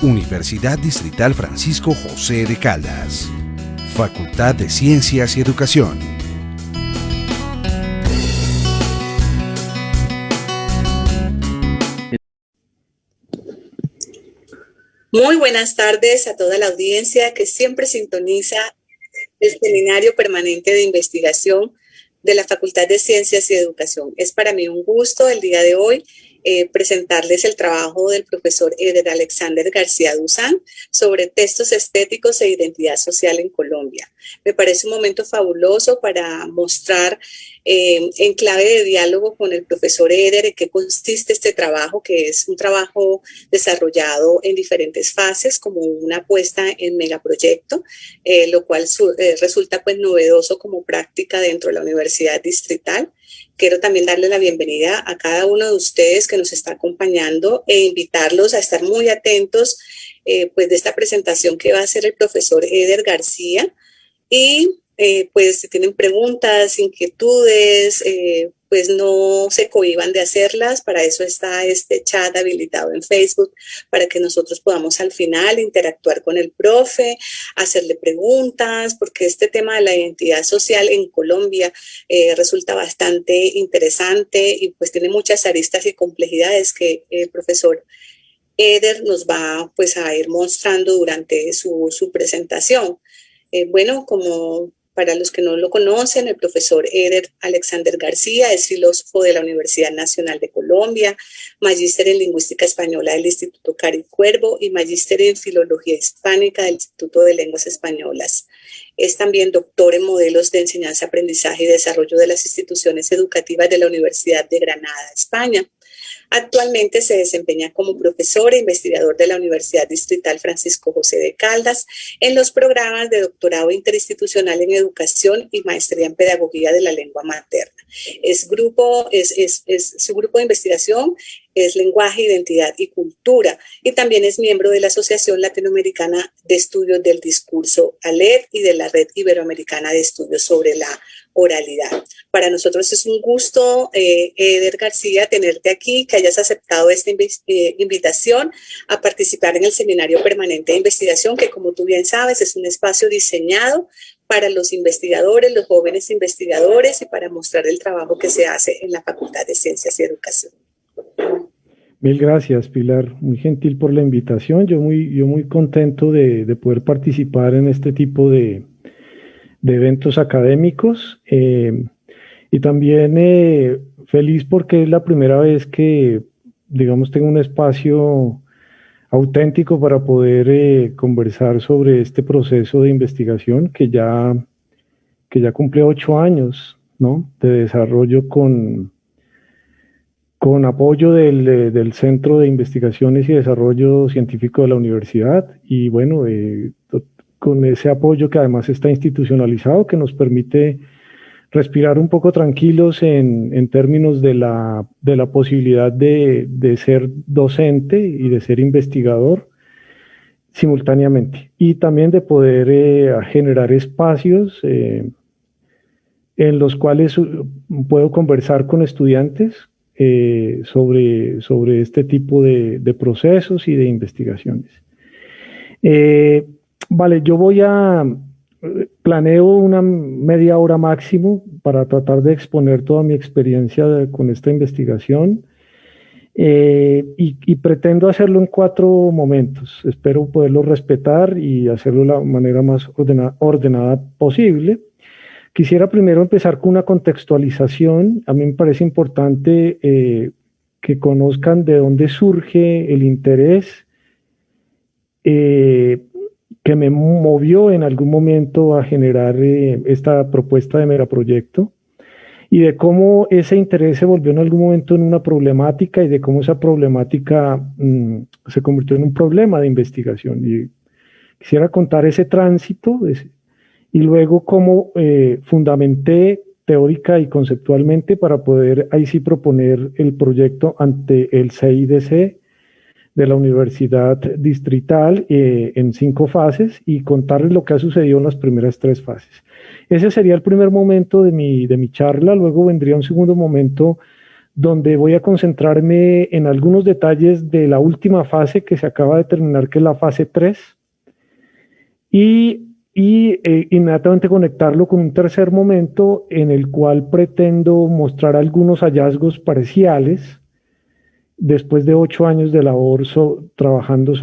Universidad Distrital Francisco José de Caldas. Facultad de Ciencias y Educación. Muy buenas tardes a toda la audiencia que siempre sintoniza el Seminario Permanente de Investigación de la Facultad de Ciencias y Educación. Es para mí un gusto el día de hoy presentarles el trabajo del profesor Eder Alexander García Duzán sobre textos estéticos e identidad social en Colombia. Me parece un momento fabuloso para mostrar en clave de diálogo con el profesor Eder en qué consiste este trabajo, que es un trabajo desarrollado en diferentes fases como una apuesta en megaproyecto, lo cual resulta pues novedoso como práctica dentro de la Universidad Distrital. Quiero también darle la bienvenida a cada uno de ustedes que nos está acompañando e invitarlos a estar muy atentos pues de esta presentación que va a hacer el profesor Eder García. Y pues si tienen preguntas, inquietudes, pues no se cohíban de hacerlas. Para eso está este chat habilitado en Facebook, para que nosotros podamos al final interactuar con el profe, hacerle preguntas, porque este tema de la identidad social en Colombia resulta bastante interesante y pues tiene muchas aristas y complejidades que el profesor Eder nos va pues a ir mostrando durante su presentación. Bueno, como para los que no lo conocen, el profesor Eder Alexander García es filósofo de la Universidad Nacional de Colombia, magíster en Lingüística Española del Instituto Cari Cuervo y magíster en Filología Hispánica del Instituto de Lenguas Españolas. Es también doctor en modelos de enseñanza, aprendizaje y desarrollo de las instituciones educativas de la Universidad de Granada, España. Actualmente se desempeña como profesor e investigador de la Universidad Distrital Francisco José de Caldas en los programas de doctorado interinstitucional en educación y maestría en pedagogía de la lengua materna. Su grupo de investigación es Lenguaje, Identidad y Cultura, y también es miembro de la Asociación Latinoamericana de Estudios del Discurso, ALED, y de la Red Iberoamericana de Estudios sobre la Oralidad. Para nosotros es un gusto, Eder García, tenerte aquí, que hayas aceptado esta invitación a participar en el Seminario Permanente de Investigación, que como tú bien sabes es un espacio diseñado para los investigadores, los jóvenes investigadores, y para mostrar el trabajo que se hace en la Facultad de Ciencias y Educación. Mil gracias, Pilar, muy gentil por la invitación. Yo muy contento de poder participar en este tipo de eventos académicos y también feliz porque es la primera vez que, digamos, tengo un espacio auténtico para poder conversar sobre este proceso de investigación que ya cumple 8 años, ¿no?, de desarrollo con apoyo del Centro de Investigaciones y Desarrollo Científico de la Universidad, y bueno, con ese apoyo que además está institucionalizado, que nos permite respirar un poco tranquilos en términos de la posibilidad de ser docente y de ser investigador simultáneamente, y también de poder generar espacios en los cuales puedo conversar con estudiantes sobre este tipo de procesos y de investigaciones. Vale, yo planeo una media hora máximo para tratar de exponer toda mi experiencia con esta investigación y pretendo hacerlo en 4 momentos. Espero poderlo respetar y hacerlo de la manera más ordenada posible. Quisiera primero empezar con una contextualización. A mí me parece importante que conozcan de dónde surge el interés que me movió en algún momento a generar esta propuesta de megaproyecto, y de cómo ese interés se volvió en algún momento en una problemática, y de cómo esa problemática se convirtió en un problema de investigación. Y quisiera contar ese tránsito y luego cómo fundamenté teórica y conceptualmente para poder ahí sí proponer el proyecto ante el CIDC de la Universidad Distrital en 5 fases, y contarles lo que ha sucedido en las primeras 3 fases. Ese sería el primer momento de mi charla. Luego vendría un segundo momento donde voy a concentrarme en algunos detalles de la última fase que se acaba de terminar, que es la fase 3, y inmediatamente conectarlo con un tercer momento en el cual pretendo mostrar algunos hallazgos parciales después de 8 años de labor trabajando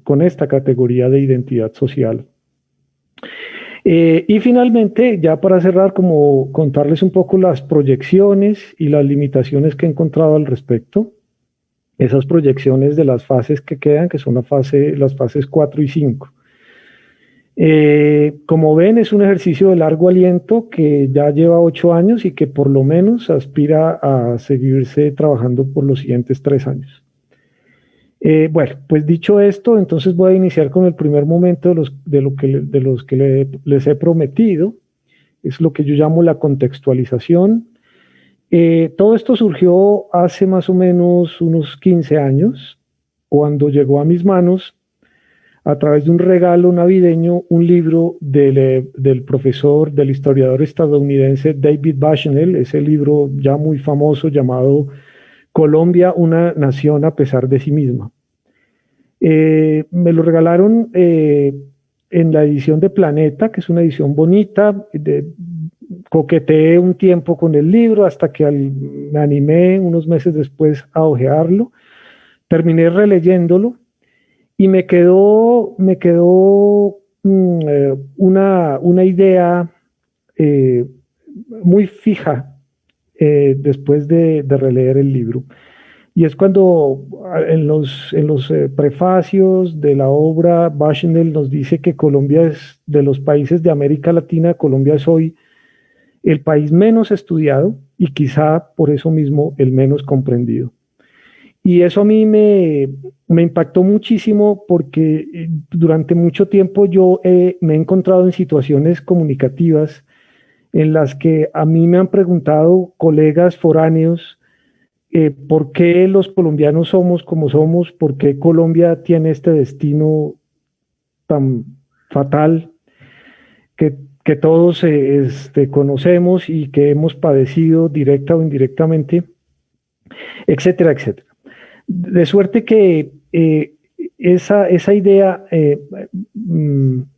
con esta categoría de identidad social. Y finalmente, ya para cerrar, como contarles un poco las proyecciones y las limitaciones que he encontrado al respecto. Esas proyecciones de las fases que quedan, que son las fases 4 y 5. Como ven, es un ejercicio de largo aliento que ya lleva 8 años y que por lo menos aspira a seguirse trabajando por los siguientes 3 años. Bueno, pues dicho esto, entonces voy a iniciar con el primer momento de los que les he prometido. Es lo que yo llamo la contextualización. Todo esto surgió hace más o menos unos 15 años, cuando llegó a mis manos, a través de un regalo navideño, un libro del profesor, del historiador estadounidense David Bushnell, ese libro ya muy famoso llamado Colombia, una nación a pesar de sí misma. Me lo regalaron en la edición de Planeta, que es una edición bonita. Coqueteé un tiempo con el libro hasta que me animé unos meses después a hojearlo. Terminé releyéndolo y me quedó una idea muy fija después de releer el libro. Y es cuando en los prefacios de la obra Bushnell nos dice que Colombia es, de los países de América Latina, Colombia es hoy el país menos estudiado y quizá por eso mismo el menos comprendido. Y eso a mí me impactó muchísimo porque durante mucho tiempo yo me he encontrado en situaciones comunicativas en las que a mí me han preguntado colegas foráneos por qué los colombianos somos como somos, por qué Colombia tiene este destino tan fatal que todos conocemos y que hemos padecido directa o indirectamente, etcétera, etcétera. De suerte que esa idea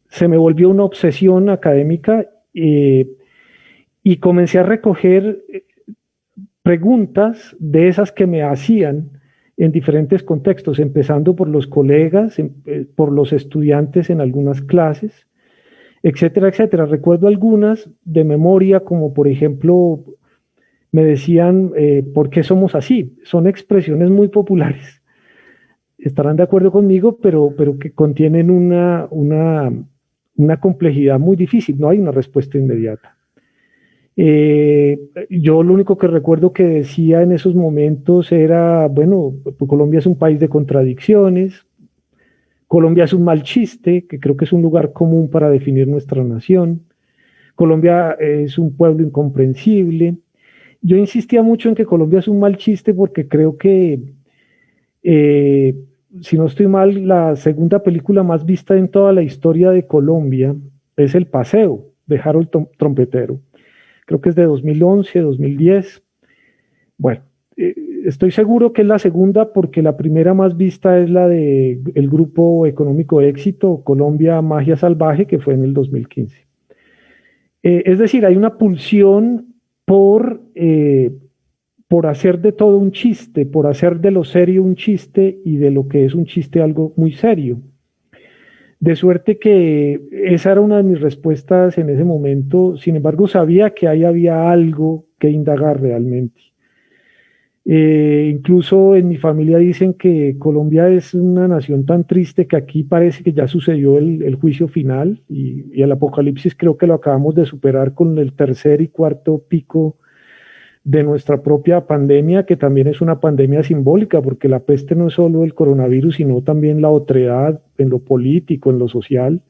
se me volvió una obsesión académica y comencé a recoger preguntas de esas que me hacían en diferentes contextos, empezando por los colegas, por los estudiantes en algunas clases, etcétera, etcétera. Recuerdo algunas de memoria, como por ejemplo, me decían, ¿por qué somos así? Son expresiones muy populares. Estarán de acuerdo conmigo, pero que contienen una complejidad muy difícil. No hay una respuesta inmediata. Yo lo único que recuerdo que decía en esos momentos era, bueno, Colombia es un país de contradicciones, Colombia es un mal chiste, que creo que es un lugar común para definir nuestra nación, Colombia es un pueblo incomprensible. Yo insistía mucho en que Colombia es un mal chiste porque creo que, si no estoy mal, la segunda película más vista en toda la historia de Colombia es El Paseo, de Harold Trompetero. Creo que es de 2011, 2010. Bueno, estoy seguro que es la segunda porque la primera más vista es la del Grupo Económico Éxito, Colombia Magia Salvaje, que fue en el 2015. Es decir, hay una pulsión por hacer de todo un chiste, por hacer de lo serio un chiste y de lo que es un chiste algo muy serio. De suerte que esa era una de mis respuestas en ese momento. Sin embargo, sabía que ahí había algo que indagar realmente. Incluso en mi familia dicen que Colombia es una nación tan triste que aquí parece que ya sucedió el juicio final y el apocalipsis creo que lo acabamos de superar con el tercer y cuarto pico de nuestra propia pandemia, que también es una pandemia simbólica, porque la peste no es solo el coronavirus, sino también la otredad en lo político, en lo social.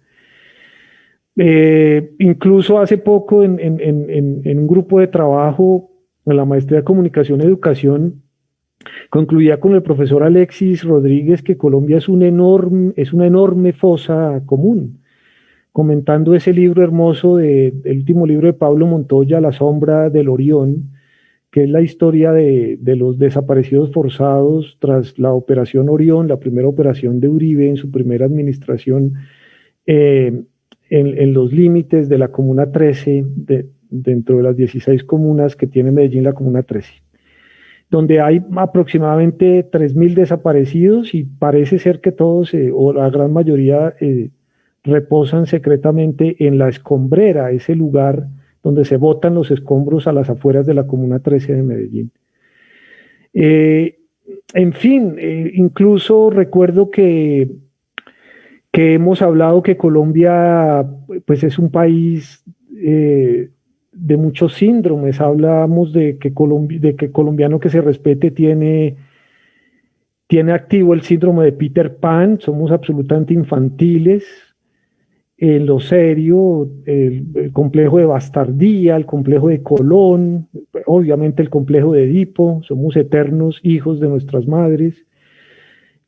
Incluso hace poco en un grupo de trabajo, en la maestría de Comunicación y Educación, concluía con el profesor Alexis Rodríguez que Colombia es una enorme fosa común, comentando ese libro hermoso el último libro de Pablo Montoya, La sombra del Orión, que es la historia de los desaparecidos forzados tras la Operación Orión, la primera operación de Uribe en su primera administración, en los límites de la Comuna 13, dentro de las 16 comunas que tiene Medellín, la Comuna 13, donde hay aproximadamente 3.000 desaparecidos y parece ser que todos, o la gran mayoría, reposan secretamente en la Escombrera, ese lugar donde se botan los escombros a las afueras de la Comuna 13 de Medellín. En fin, incluso recuerdo que hemos hablado que Colombia pues es un país de muchos síndromes. Hablamos de que colombiano que se respete tiene activo el síndrome de Peter Pan, somos absolutamente infantiles en lo serio, el complejo de bastardía, el complejo de Colón, obviamente el complejo de Edipo, somos eternos hijos de nuestras madres,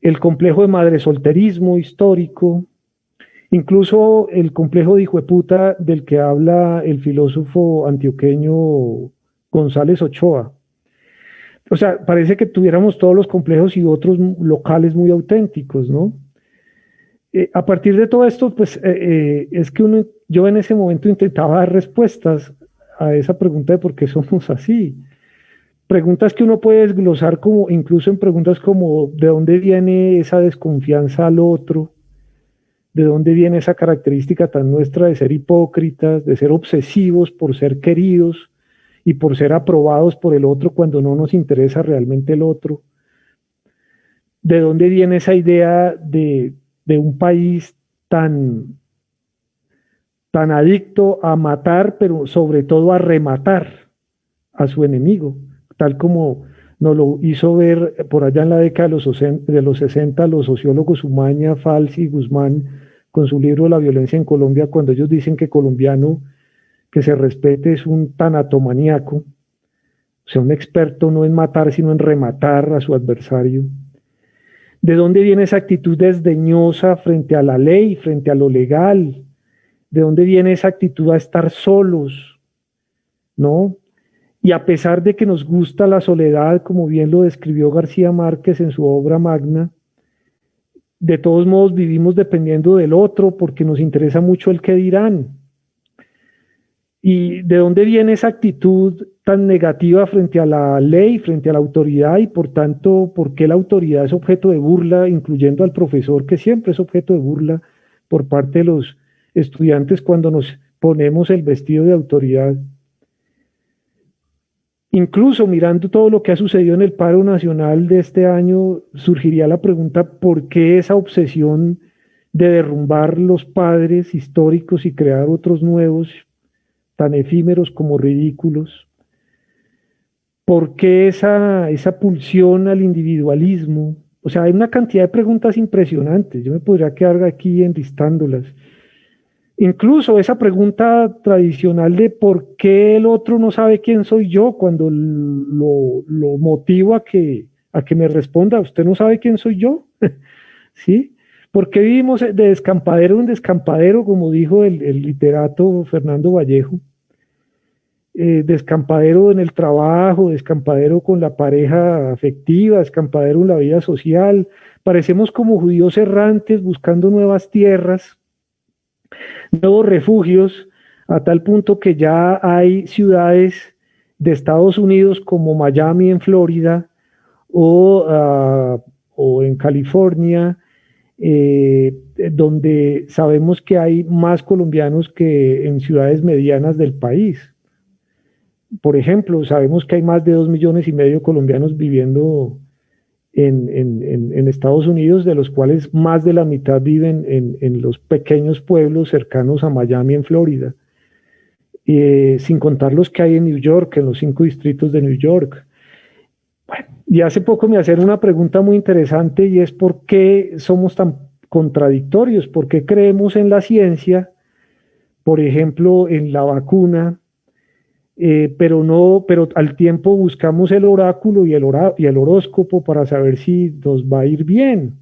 el complejo de madresolterismo histórico, incluso el complejo de hijueputa del que habla el filósofo antioqueño González Ochoa. O sea, parece que tuviéramos todos los complejos y otros locales muy auténticos, ¿no? A partir de todo esto, pues es que yo en ese momento intentaba dar respuestas a esa pregunta de por qué somos así. Preguntas que uno puede desglosar como, incluso en preguntas como ¿de dónde viene esa desconfianza al otro? ¿De dónde viene esa característica tan nuestra de ser hipócritas, de ser obsesivos por ser queridos y por ser aprobados por el otro cuando no nos interesa realmente el otro? ¿De dónde viene esa idea de un país tan adicto a matar, pero sobre todo a rematar a su enemigo, tal como nos lo hizo ver por allá en la década de los 60 los sociólogos Umaña, Falsi y Guzmán con su libro La violencia en Colombia, cuando ellos dicen que colombiano que se respete es un tanatomaníaco, o sea, un experto no en matar, sino en rematar a su adversario. ¿De dónde viene esa actitud desdeñosa frente a la ley, frente a lo legal? ¿De dónde viene esa actitud a estar solos? ¿No? Y a pesar de que nos gusta la soledad, como bien lo describió García Márquez en su obra magna, de todos modos vivimos dependiendo del otro porque nos interesa mucho el qué dirán. ¿Y de dónde viene esa actitud tan negativa frente a la ley, frente a la autoridad y por tanto, por qué la autoridad es objeto de burla, incluyendo al profesor que siempre es objeto de burla por parte de los estudiantes cuando nos ponemos el vestido de autoridad? Incluso mirando todo lo que ha sucedido en el paro nacional de este año, surgiría la pregunta ¿por qué esa obsesión de derrumbar los padres históricos y crear otros nuevos, tan efímeros como ridículos? ¿Por qué esa pulsión al individualismo? O sea, hay una cantidad de preguntas impresionantes. Yo me podría quedar aquí enlistándolas. Incluso esa pregunta tradicional de por qué el otro no sabe quién soy yo, cuando lo motivo a que me responda, ¿usted no sabe quién soy yo? ¿Sí? ¿Por qué vivimos de descampadero en descampadero, como dijo el literato Fernando Vallejo? Descampadero en el trabajo, descampadero con la pareja afectiva, descampadero en la vida social. Parecemos como judíos errantes buscando nuevas tierras, nuevos refugios, a tal punto que ya hay ciudades de Estados Unidos como Miami en Florida o en California, donde sabemos que hay más colombianos que en ciudades medianas del país. Por ejemplo, sabemos que hay más de 2,5 millones de colombianos viviendo en Estados Unidos, de los cuales más de la mitad viven en los pequeños pueblos cercanos a Miami en Florida, sin contar los que hay en New York, en los 5 distritos de New York. Bueno, y hace poco me hacían una pregunta muy interesante y es ¿por qué somos tan contradictorios? ¿Por qué creemos en la ciencia, por ejemplo, en la vacuna? Pero al tiempo buscamos el oráculo y el horóscopo para saber si nos va a ir bien.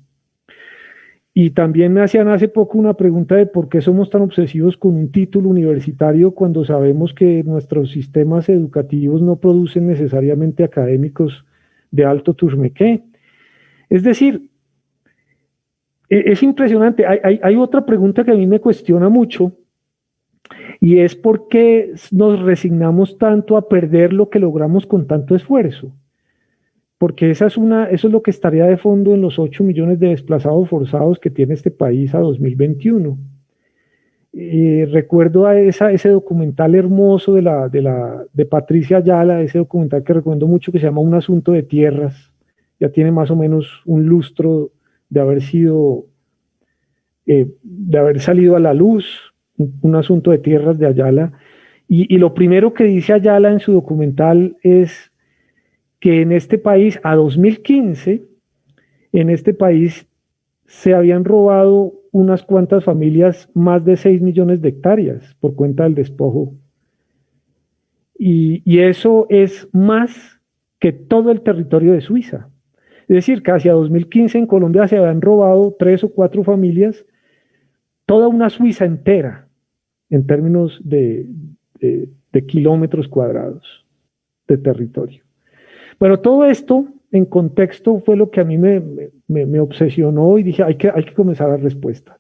Y también me hacían hace poco una pregunta de por qué somos tan obsesivos con un título universitario cuando sabemos que nuestros sistemas educativos no producen necesariamente académicos de alto turmequé. Es decir, es impresionante. Hay otra pregunta que a mí me cuestiona mucho y es por qué nos resignamos tanto a perder lo que logramos con tanto esfuerzo. Porque eso es lo que estaría de fondo en los 8 millones de desplazados forzados que tiene este país a 2021. Recuerdo a ese documental hermoso de Patricia Ayala, ese documental que recomiendo mucho que se llama Un asunto de tierras. Ya tiene más o menos un lustro de haber salido a la luz, un asunto de tierras de Ayala. Y lo primero que dice Ayala en su documental es que en este país, a 2015, en este país se habían robado unas cuantas familias más de 6 millones de hectáreas por cuenta del despojo. Y eso es más que todo el territorio de Suiza. Es decir, que hacia 2015 en Colombia se habían robado 3 o 4 familias, toda una Suiza entera, en términos de kilómetros cuadrados de territorio. Bueno, todo esto en contexto fue lo que a mí me obsesionó y dije, hay que comenzar a dar respuesta.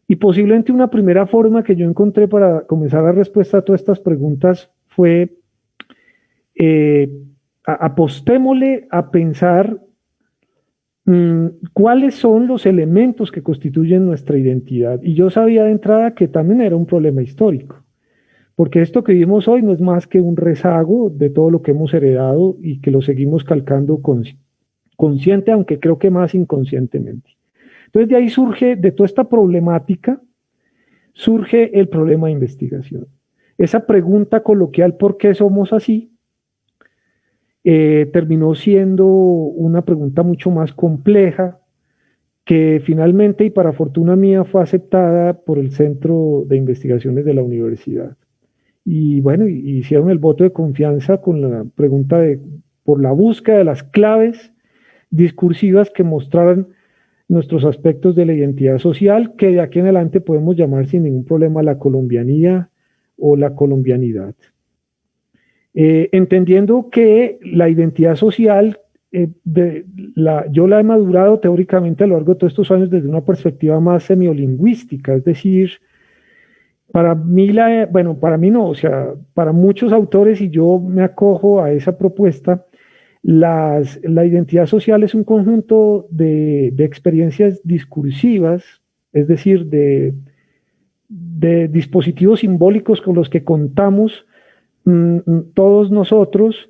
Y posiblemente una primera forma que yo encontré para comenzar a dar respuesta a todas estas preguntas fue apostémosle a pensar cuáles son los elementos que constituyen nuestra identidad. Y yo sabía de entrada que también era un problema histórico. Porque esto que vivimos hoy no es más que un rezago de todo lo que hemos heredado y que lo seguimos calcando consciente, aunque creo que más inconscientemente. Entonces de ahí surge, de toda esta problemática, surge el problema de investigación. Esa pregunta coloquial, ¿por qué somos así? Terminó siendo una pregunta mucho más compleja, que finalmente, y para fortuna mía, fue aceptada por el Centro de Investigaciones de la universidad. Y bueno, hicieron el voto de confianza con la pregunta por la búsqueda de las claves discursivas que mostraran nuestros aspectos de la identidad social, que de aquí en adelante podemos llamar sin ningún problema la colombianía o la colombianidad. Entendiendo que la identidad social, yo la he madurado teóricamente a lo largo de todos estos años desde una perspectiva más semiolingüística, es decir, para mí, para mí no, o sea, para muchos autores, y yo me acojo a esa propuesta, la identidad social es un conjunto de experiencias discursivas, es decir, de dispositivos simbólicos con los que contamos todos nosotros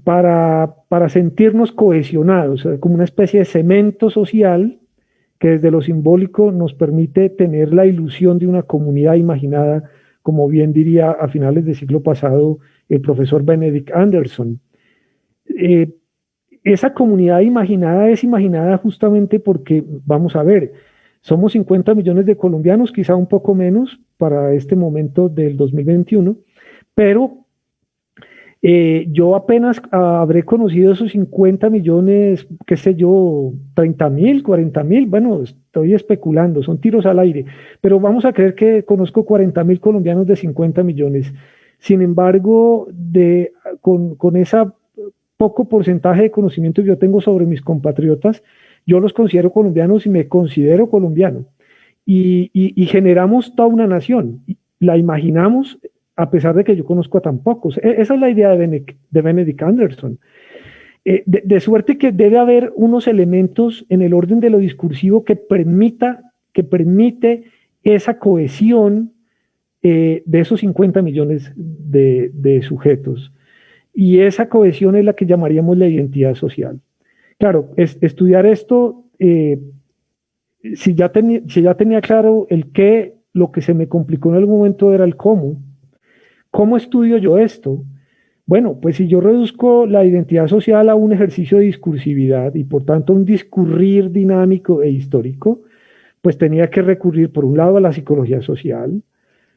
para sentirnos cohesionados, como una especie de cemento social que desde lo simbólico nos permite tener la ilusión de una comunidad imaginada, como bien diría a finales del siglo pasado el profesor Benedict Anderson. Esa comunidad imaginada es imaginada justamente porque, vamos a ver, somos 50 millones de colombianos, quizá un poco menos para este momento del 2021, pero yo apenas habré conocido esos 50 millones, qué sé yo, 30.000, 40.000, bueno, estoy especulando, son tiros al aire, pero vamos a creer que conozco 40.000 colombianos de 50 millones. Sin embargo, con ese poco porcentaje de conocimiento que yo tengo sobre mis compatriotas, yo los considero colombianos y me considero colombiano. Y generamos toda una nación, la imaginamos a pesar de que yo conozco a tan pocos. Esa es la idea de Benedict Anderson. De suerte que debe haber unos elementos en el orden de lo discursivo que permite esa cohesión de esos 50 millones de sujetos. Y esa cohesión es la que llamaríamos la identidad social. Claro, estudiar esto, si ya tenía claro el qué, lo que se me complicó en algún momento era el cómo. ¿Cómo estudio yo esto? Bueno, pues si yo reduzco la identidad social a un ejercicio de discursividad y por tanto un discurrir dinámico e histórico, pues tenía que recurrir por un lado a la psicología social,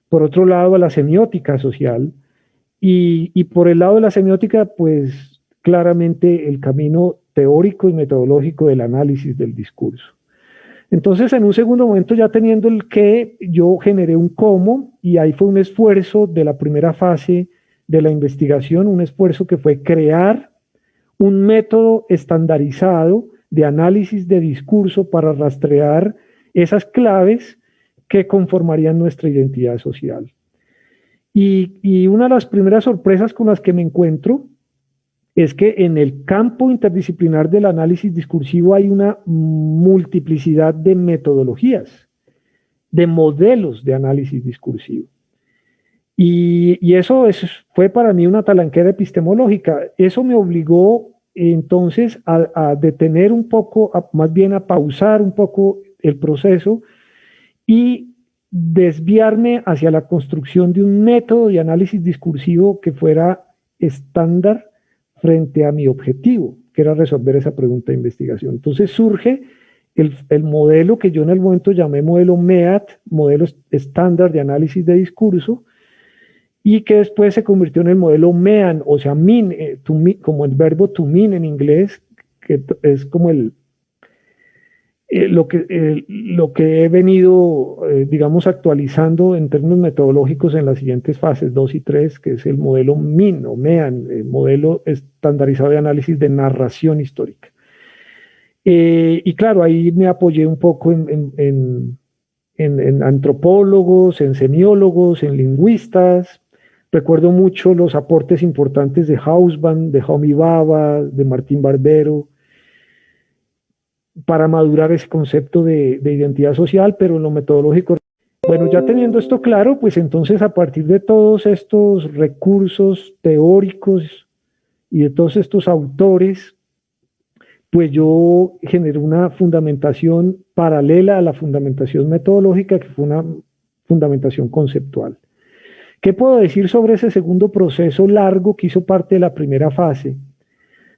por otro lado a la semiótica social y por el lado de la semiótica, pues claramente el camino teórico y metodológico del análisis del discurso. Entonces, en un segundo momento, ya teniendo el qué, yo generé un cómo, y ahí fue un esfuerzo de la primera fase de la investigación, un esfuerzo que fue crear un método estandarizado de análisis de discurso para rastrear esas claves que conformarían nuestra identidad social. Y una de las primeras sorpresas con las que me encuentro es que en el campo interdisciplinar del análisis discursivo hay una multiplicidad de metodologías, de modelos de análisis discursivo. Y eso fue para mí una talanquera epistemológica. Eso me obligó entonces a detener un poco, más bien a pausar un poco el proceso y desviarme hacia la construcción de un método de análisis discursivo que fuera estándar frente a mi objetivo, que era resolver esa pregunta de investigación. Entonces surge el modelo que yo en el momento llamé modelo MEAT, modelo estándar de análisis de discurso, y que después se convirtió en el modelo MEAN, o sea, mean, como el verbo to mean en inglés, que es como lo que he venido, digamos, actualizando en términos metodológicos en las siguientes fases 2 y 3, que es el modelo MIN o MEAN, el modelo estandarizado de análisis de narración histórica. Y claro, ahí me apoyé un poco en antropólogos, en semiólogos, en lingüistas. Recuerdo mucho los aportes importantes de Hausmann, de Homi Bhabha, de Martín Barbero, para madurar ese concepto de identidad social, pero en lo metodológico. Bueno, ya teniendo esto claro, pues entonces a partir de todos estos recursos teóricos y de todos estos autores, pues yo generé una fundamentación paralela a la fundamentación metodológica, que fue una fundamentación conceptual. ¿Qué puedo decir sobre ese segundo proceso largo que hizo parte de la primera fase?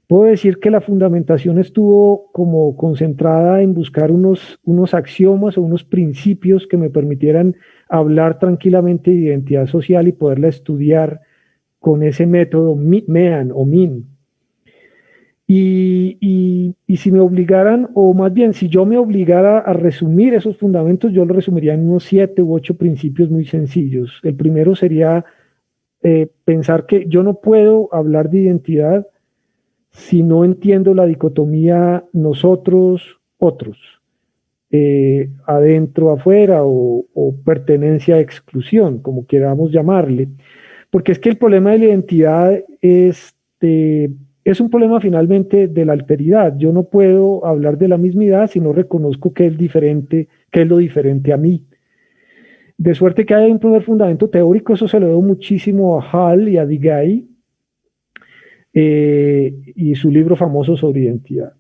Puedo decir que la fundamentación estuvo como concentrada en buscar unos axiomas o unos principios que me permitieran hablar tranquilamente de identidad social y poderla estudiar con ese método MEAN o MIN. Y si me obligaran, o más bien si yo me obligara a resumir esos fundamentos, yo lo resumiría en unos 7 u 8 principios muy sencillos. El primero sería pensar que yo no puedo hablar de identidad si no entiendo la dicotomía nosotros, otros, adentro, afuera, o pertenencia, exclusión, como queramos llamarle. Porque es que el problema de la identidad es un problema finalmente de la alteridad. Yo no puedo hablar de la mismidad si no reconozco que es diferente, que es lo diferente a mí. De suerte que hay un primer fundamento teórico, eso se lo debo muchísimo a Hall y a Digay, y su libro famoso sobre identidad.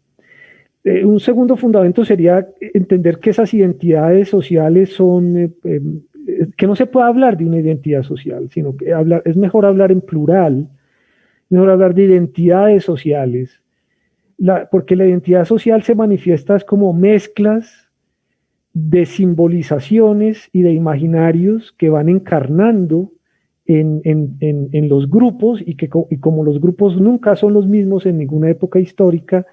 Un segundo fundamento sería entender que esas identidades sociales son, que no se puede hablar de una identidad social, sino que es mejor hablar en plural, mejor hablar de identidades sociales, porque la identidad social se manifiesta como mezclas de simbolizaciones y de imaginarios que van encarnando en los grupos y como los grupos nunca son los mismos en ninguna época histórica,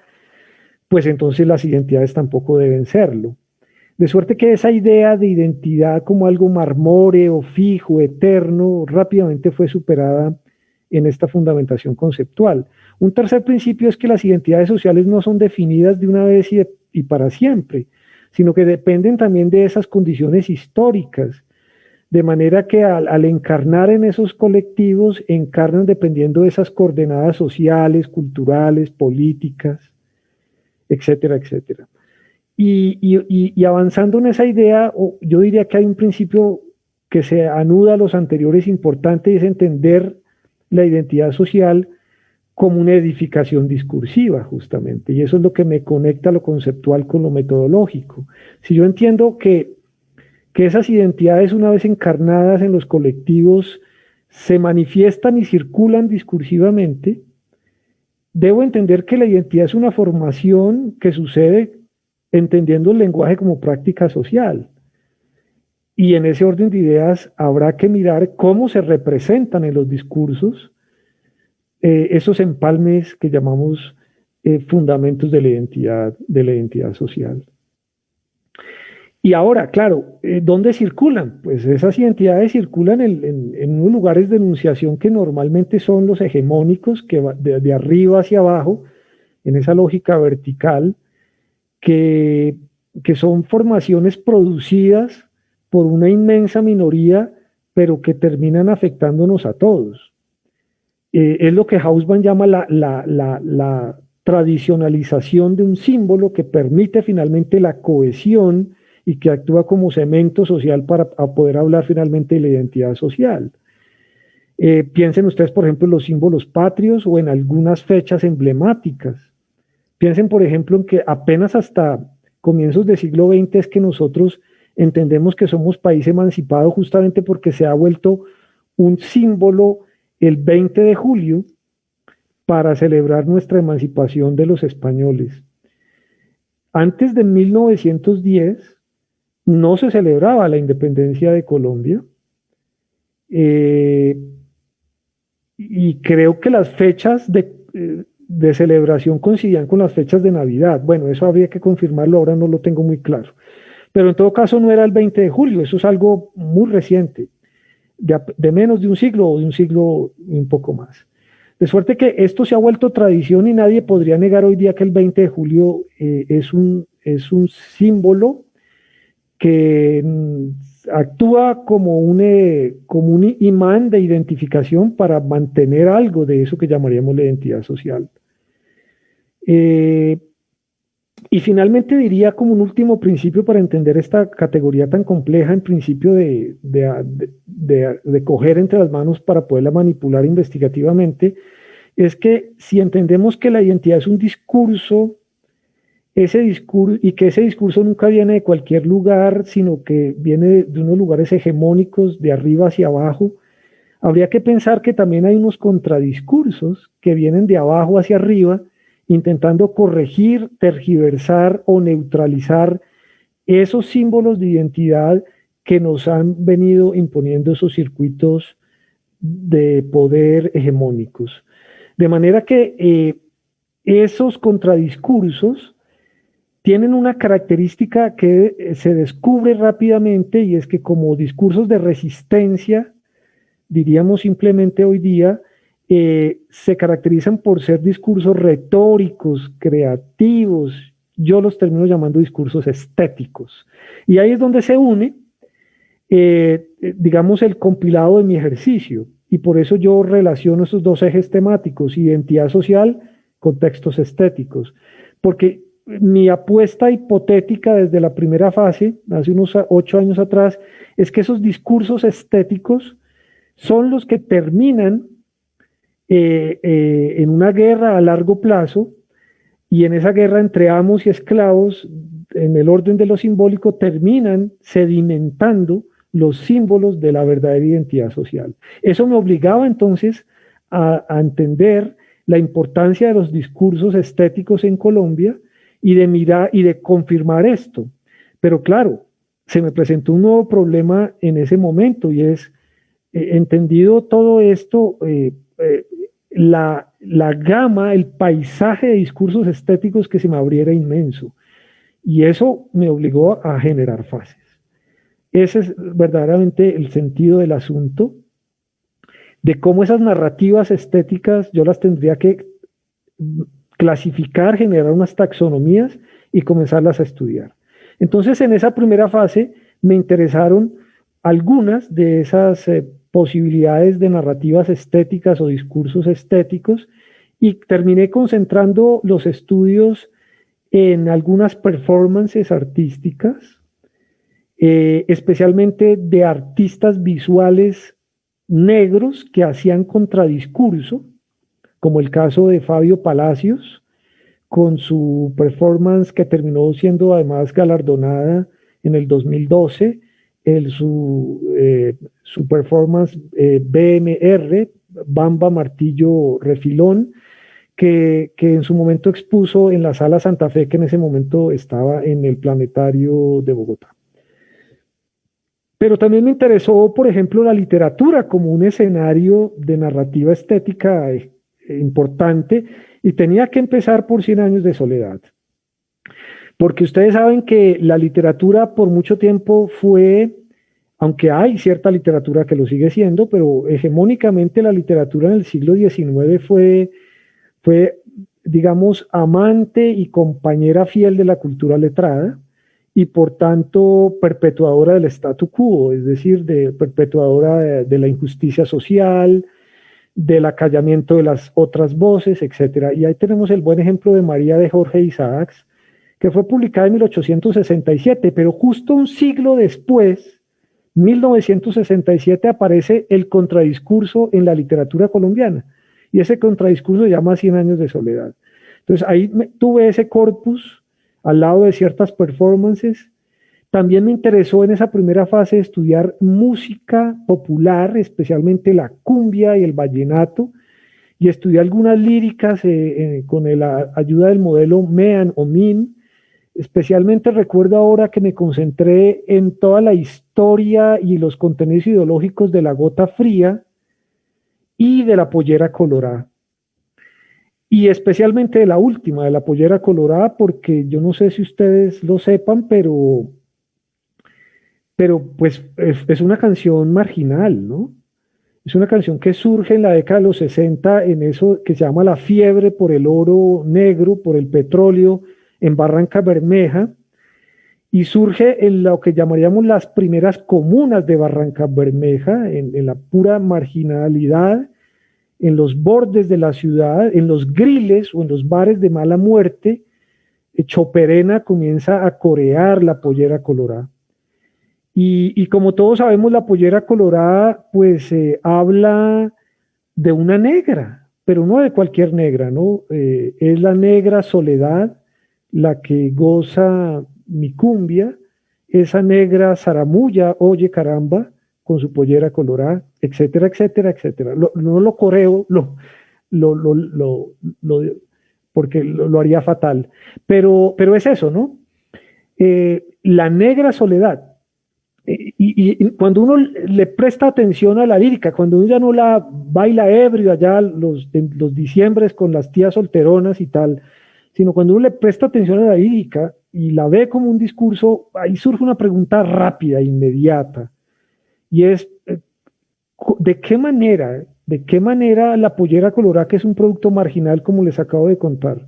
pues entonces las identidades tampoco deben serlo. De suerte que esa idea de identidad como algo marmóreo, fijo, eterno, rápidamente fue superada en esta fundamentación conceptual. Un tercer principio es que las identidades sociales no son definidas de una vez y para siempre, sino que dependen también de esas condiciones históricas. De manera que al encarnar en esos colectivos, encarnan dependiendo de esas coordenadas sociales, culturales, políticas, etcétera, etcétera. Y avanzando en esa idea, yo diría que hay un principio que se anuda a los anteriores importante, y es entender la identidad social como una edificación discursiva, justamente. Y eso es lo que me conecta lo conceptual con lo metodológico. Si yo entiendo que esas identidades, una vez encarnadas en los colectivos, se manifiestan y circulan discursivamente, debo entender que la identidad es una formación que sucede entendiendo el lenguaje como práctica social. Y en ese orden de ideas habrá que mirar cómo se representan en los discursos esos empalmes que llamamos fundamentos de la identidad social. Y ahora, claro, ¿dónde circulan? Pues esas identidades circulan en unos lugares de enunciación que normalmente son los hegemónicos, que de arriba hacia abajo, en esa lógica vertical, que, que son formaciones producidas por una inmensa minoría, pero que terminan afectándonos a todos. Es lo que Hausmann llama la tradicionalización de un símbolo que permite finalmente la cohesión y que actúa como cemento social para poder hablar finalmente de la identidad social. Piensen ustedes, por ejemplo, en los símbolos patrios o en algunas fechas emblemáticas. Piensen, por ejemplo, en que apenas hasta comienzos del siglo XX es que nosotros entendemos que somos país emancipado justamente porque se ha vuelto un símbolo el 20 de julio para celebrar nuestra emancipación de los españoles. Antes de 1910 no se celebraba la independencia de Colombia, y creo que las fechas de celebración coincidían con las fechas de Navidad. Bueno, eso habría que confirmarlo, ahora no lo tengo muy claro. Pero en todo caso no era el 20 de julio, eso es algo muy reciente, de menos de un siglo o de un siglo y un poco más. De suerte que esto se ha vuelto tradición y nadie podría negar hoy día que el 20 de julio es un símbolo que actúa como un imán de identificación para mantener algo de eso que llamaríamos la identidad social. Y finalmente diría como un último principio para entender esta categoría tan compleja, en principio de coger entre las manos para poderla manipular investigativamente, es que si entendemos que la identidad es un discurso, y que ese discurso nunca viene de cualquier lugar, sino que viene de unos lugares hegemónicos de arriba hacia abajo, habría que pensar que también hay unos contradiscursos que vienen de abajo hacia arriba, intentando corregir, tergiversar o neutralizar esos símbolos de identidad que nos han venido imponiendo esos circuitos de poder hegemónicos. De manera que esos contradiscursos tienen una característica que se descubre rápidamente, y es que como discursos de resistencia, diríamos simplemente hoy día, se caracterizan por ser discursos retóricos, creativos, yo los termino llamando discursos estéticos. Y ahí es donde se une, digamos, el compilado de mi ejercicio. Y por eso yo relaciono esos dos ejes temáticos, identidad social, contextos estéticos. Porque mi apuesta hipotética desde la primera fase, hace unos 8 años atrás, es que esos discursos estéticos son los que terminan en una guerra a largo plazo, y en esa guerra entre amos y esclavos, en el orden de lo simbólico, terminan sedimentando los símbolos de la verdadera identidad social. Eso me obligaba entonces a entender la importancia de los discursos estéticos en Colombia y de mirar y de confirmar esto. Pero claro, se me presentó un nuevo problema en ese momento, y es, entendido todo esto, la gama, el paisaje de discursos estéticos que se me abriera inmenso. Y eso me obligó a generar fases. Ese es verdaderamente el sentido del asunto, de cómo esas narrativas estéticas yo las tendría que clasificar, generar unas taxonomías y comenzarlas a estudiar. Entonces, en esa primera fase me interesaron algunas de esas posibilidades de narrativas estéticas o discursos estéticos, y terminé concentrando los estudios en algunas performances artísticas, especialmente de artistas visuales negros que hacían contradiscurso, como el caso de Fabio Palacios, con su performance que terminó siendo además galardonada en el 2012, su performance BMR, Bamba Martillo Refilón, que en su momento expuso en la Sala Santa Fe, que en ese momento estaba en el Planetario de Bogotá. Pero también me interesó, por ejemplo, la literatura como un escenario de narrativa estética importante, y tenía que empezar por 100 años de soledad. Porque ustedes saben que la literatura por mucho tiempo fue, aunque hay cierta literatura que lo sigue siendo, pero hegemónicamente la literatura en el siglo XIX fue, digamos, amante y compañera fiel de la cultura letrada y por tanto perpetuadora del statu quo, es decir, perpetuadora de la injusticia social, del acallamiento de las otras voces, etcétera. Y ahí tenemos el buen ejemplo de María de Jorge Isaacs, que fue publicada en 1867, pero justo un siglo después, 1967, aparece el contradiscurso en la literatura colombiana. Y ese contradiscurso se llama Cien años de soledad. Entonces ahí tuve ese corpus al lado de ciertas performances. También me interesó en esa primera fase estudiar música popular, especialmente la cumbia y el vallenato, y estudié algunas líricas con la ayuda del modelo MEAN o MIN. Especialmente recuerdo ahora que me concentré en toda la historia y los contenidos ideológicos de la Gota Fría y de la Pollera Colorada. Y especialmente de la última, de la Pollera Colorada, porque yo no sé si ustedes lo sepan, pero pues es una canción marginal, ¿no? Es una canción que surge en la década de los 60 en eso que se llama la fiebre por el oro negro, por el petróleo en Barranca Bermeja, y surge en lo que llamaríamos las primeras comunas de Barranca Bermeja, en la pura marginalidad, en los bordes de la ciudad, en los griles o en los bares de mala muerte. Choperena comienza a corear la Pollera Colorada. Y como todos sabemos, la Pollera Colorada pues habla de una negra, pero no de cualquier negra, ¿no? Es la negra Soledad la que goza mi cumbia, esa negra zaramulla, oye caramba, con su pollera colorada, etcétera, etcétera, etcétera. No lo coreo, porque lo haría fatal. Pero es eso, ¿no? La negra soledad. Y cuando uno le presta atención a la lírica, cuando uno ya no la baila ebrio allá en los diciembres con las tías solteronas y tal, sino cuando uno le presta atención a la lírica y la ve como un discurso, ahí surge una pregunta rápida, inmediata, y es, ¿de qué manera la Pollera Colorada, que es un producto marginal, como les acabo de contar,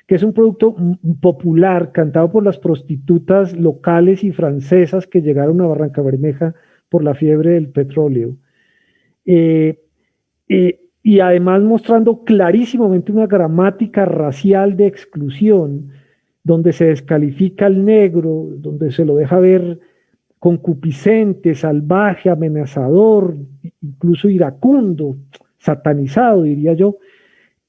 que es un producto popular, cantado por las prostitutas locales y francesas que llegaron a Barranca Bermeja por la fiebre del petróleo, y además mostrando clarísimamente una gramática racial de exclusión, donde se descalifica al negro, donde se lo deja ver concupiscente, salvaje, amenazador, incluso iracundo, satanizado, diría yo.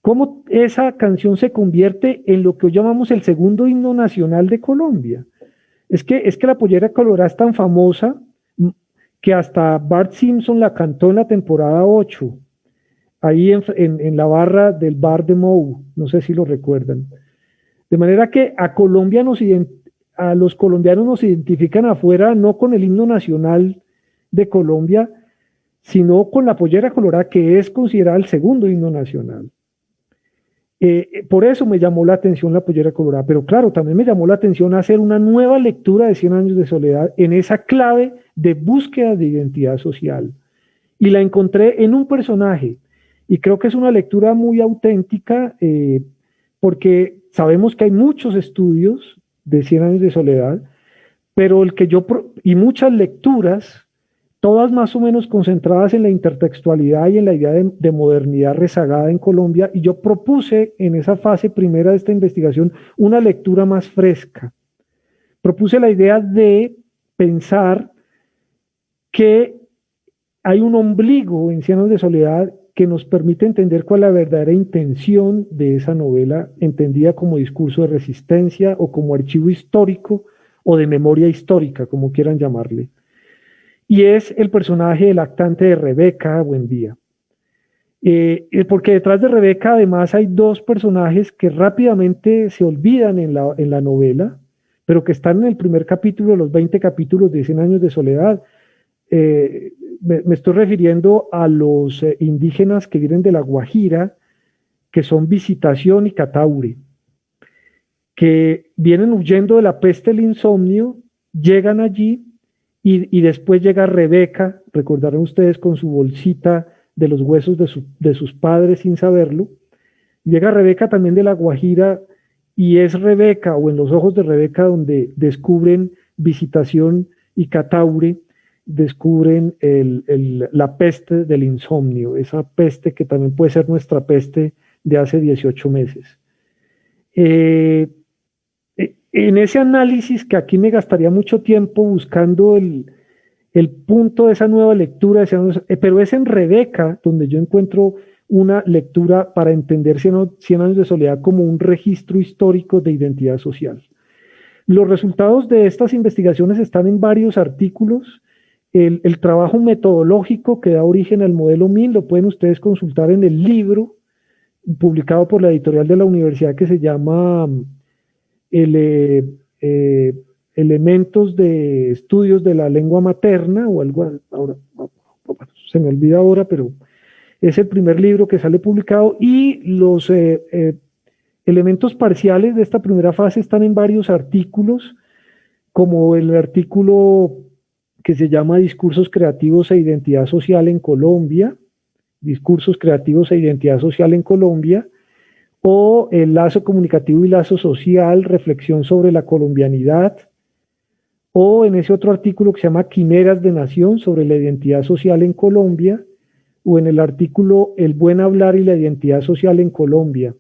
¿Cómo esa canción se convierte en lo que hoy llamamos el segundo himno nacional de Colombia? Es que la Pollera Colorada es tan famosa que hasta Bart Simpson la cantó en la temporada 8, ahí en la barra del bar de Mou, no sé si lo recuerdan. De manera que a los colombianos nos identifican afuera no con el himno nacional de Colombia, sino con la Pollera Colorada, que es considerada el segundo himno nacional. Por eso me llamó la atención la Pollera Colorada, pero claro, también me llamó la atención hacer una nueva lectura de 100 años de soledad en esa clave de búsqueda de identidad social. Y la encontré en un personaje, y creo que es una lectura muy auténtica, porque sabemos que hay muchos estudios de 100 años de soledad, pero y muchas lecturas, todas más o menos concentradas en la intertextualidad y en la idea de modernidad rezagada en Colombia, y yo propuse en esa fase primera de esta investigación una lectura más fresca. Propuse la idea de pensar que hay un ombligo en 100 años de soledad que nos permite entender cuál es la verdadera intención de esa novela, entendida como discurso de resistencia o como archivo histórico o de memoria histórica, como quieran llamarle. Y es el personaje lactante de Rebeca Buendía. Porque detrás de Rebeca además hay dos personajes que rápidamente se olvidan en la novela, pero que están en el primer capítulo de los 20 capítulos de 100 años de soledad. Me estoy refiriendo a los indígenas que vienen de La Guajira, que son Visitación y Cataure, que vienen huyendo de la peste del insomnio, llegan allí y después llega Rebeca, recordarán ustedes, con su bolsita de los huesos de sus padres sin saberlo. Llega Rebeca también de La Guajira y es Rebeca, o en los ojos de Rebeca, donde descubren Visitación y Cataure, descubren la peste del insomnio, esa peste que también puede ser nuestra peste de hace 18 meses. En ese análisis, que aquí me gastaría mucho tiempo buscando el punto de esa nueva lectura, pero es en Rebeca donde yo encuentro una lectura para entender 100 años de soledad como un registro histórico de identidad social. Los resultados de estas investigaciones están en varios artículos. El trabajo metodológico que da origen al modelo MIN lo pueden ustedes consultar en el libro publicado por la editorial de la universidad que se llama Elementos de Estudios de la Lengua Materna, o algo, ahora, se me olvida ahora, pero es el primer libro que sale publicado, y los elementos parciales de esta primera fase están en varios artículos, como el artículo que se llama Discursos creativos e identidad social en Colombia, Discursos creativos e identidad social en Colombia, o el lazo comunicativo y lazo social, reflexión sobre la colombianidad, o en ese otro artículo que se llama Quimeras de Nación sobre la identidad social en Colombia, o en el artículo El buen hablar y la identidad social en Colombia.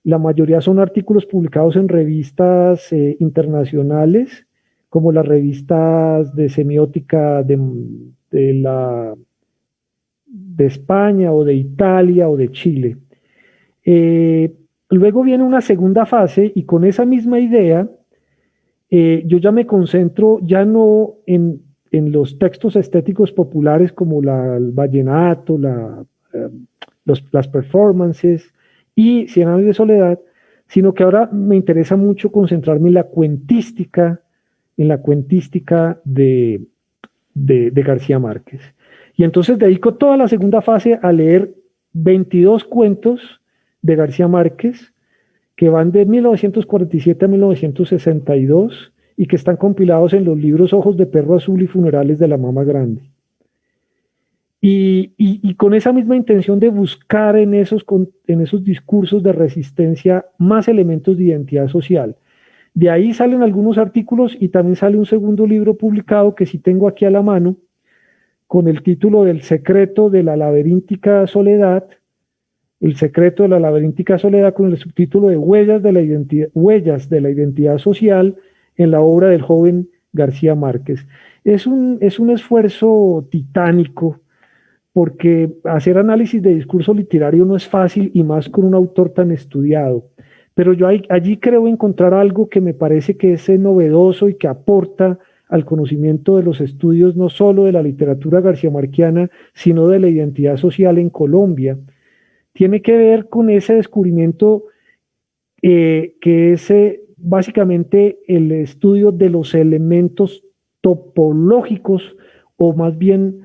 La mayoría son artículos publicados en revistas internacionales, como las revistas de semiótica de España, o de Italia, o de Chile. Luego viene una segunda fase, y con esa misma idea, yo ya me concentro ya no en los textos estéticos populares como el vallenato, las performances y 100 años de soledad, sino que ahora me interesa mucho concentrarme en la cuentística de García Márquez. Y entonces dedico toda la segunda fase a leer 22 cuentos de García Márquez, que van de 1947 a 1962 y que están compilados en los libros Ojos de Perro Azul y Funerales de la Mama Grande. Y con esa misma intención de buscar en esos discursos de resistencia más elementos de identidad social. De ahí salen algunos artículos, y también sale un segundo libro publicado que sí tengo aquí a la mano, con el título del secreto de la laberíntica soledad, el secreto de la laberíntica soledad, con el subtítulo de huellas de la identidad social en la obra del joven García Márquez. Es un esfuerzo titánico, porque hacer análisis de discurso literario no es fácil, y más con un autor tan estudiado. Pero yo allí creo encontrar algo que me parece que es novedoso y que aporta al conocimiento de los estudios no solo de la literatura garciamarquiana, sino de la identidad social en Colombia. Tiene que ver con ese descubrimiento que es básicamente el estudio de los elementos topológicos, o más bien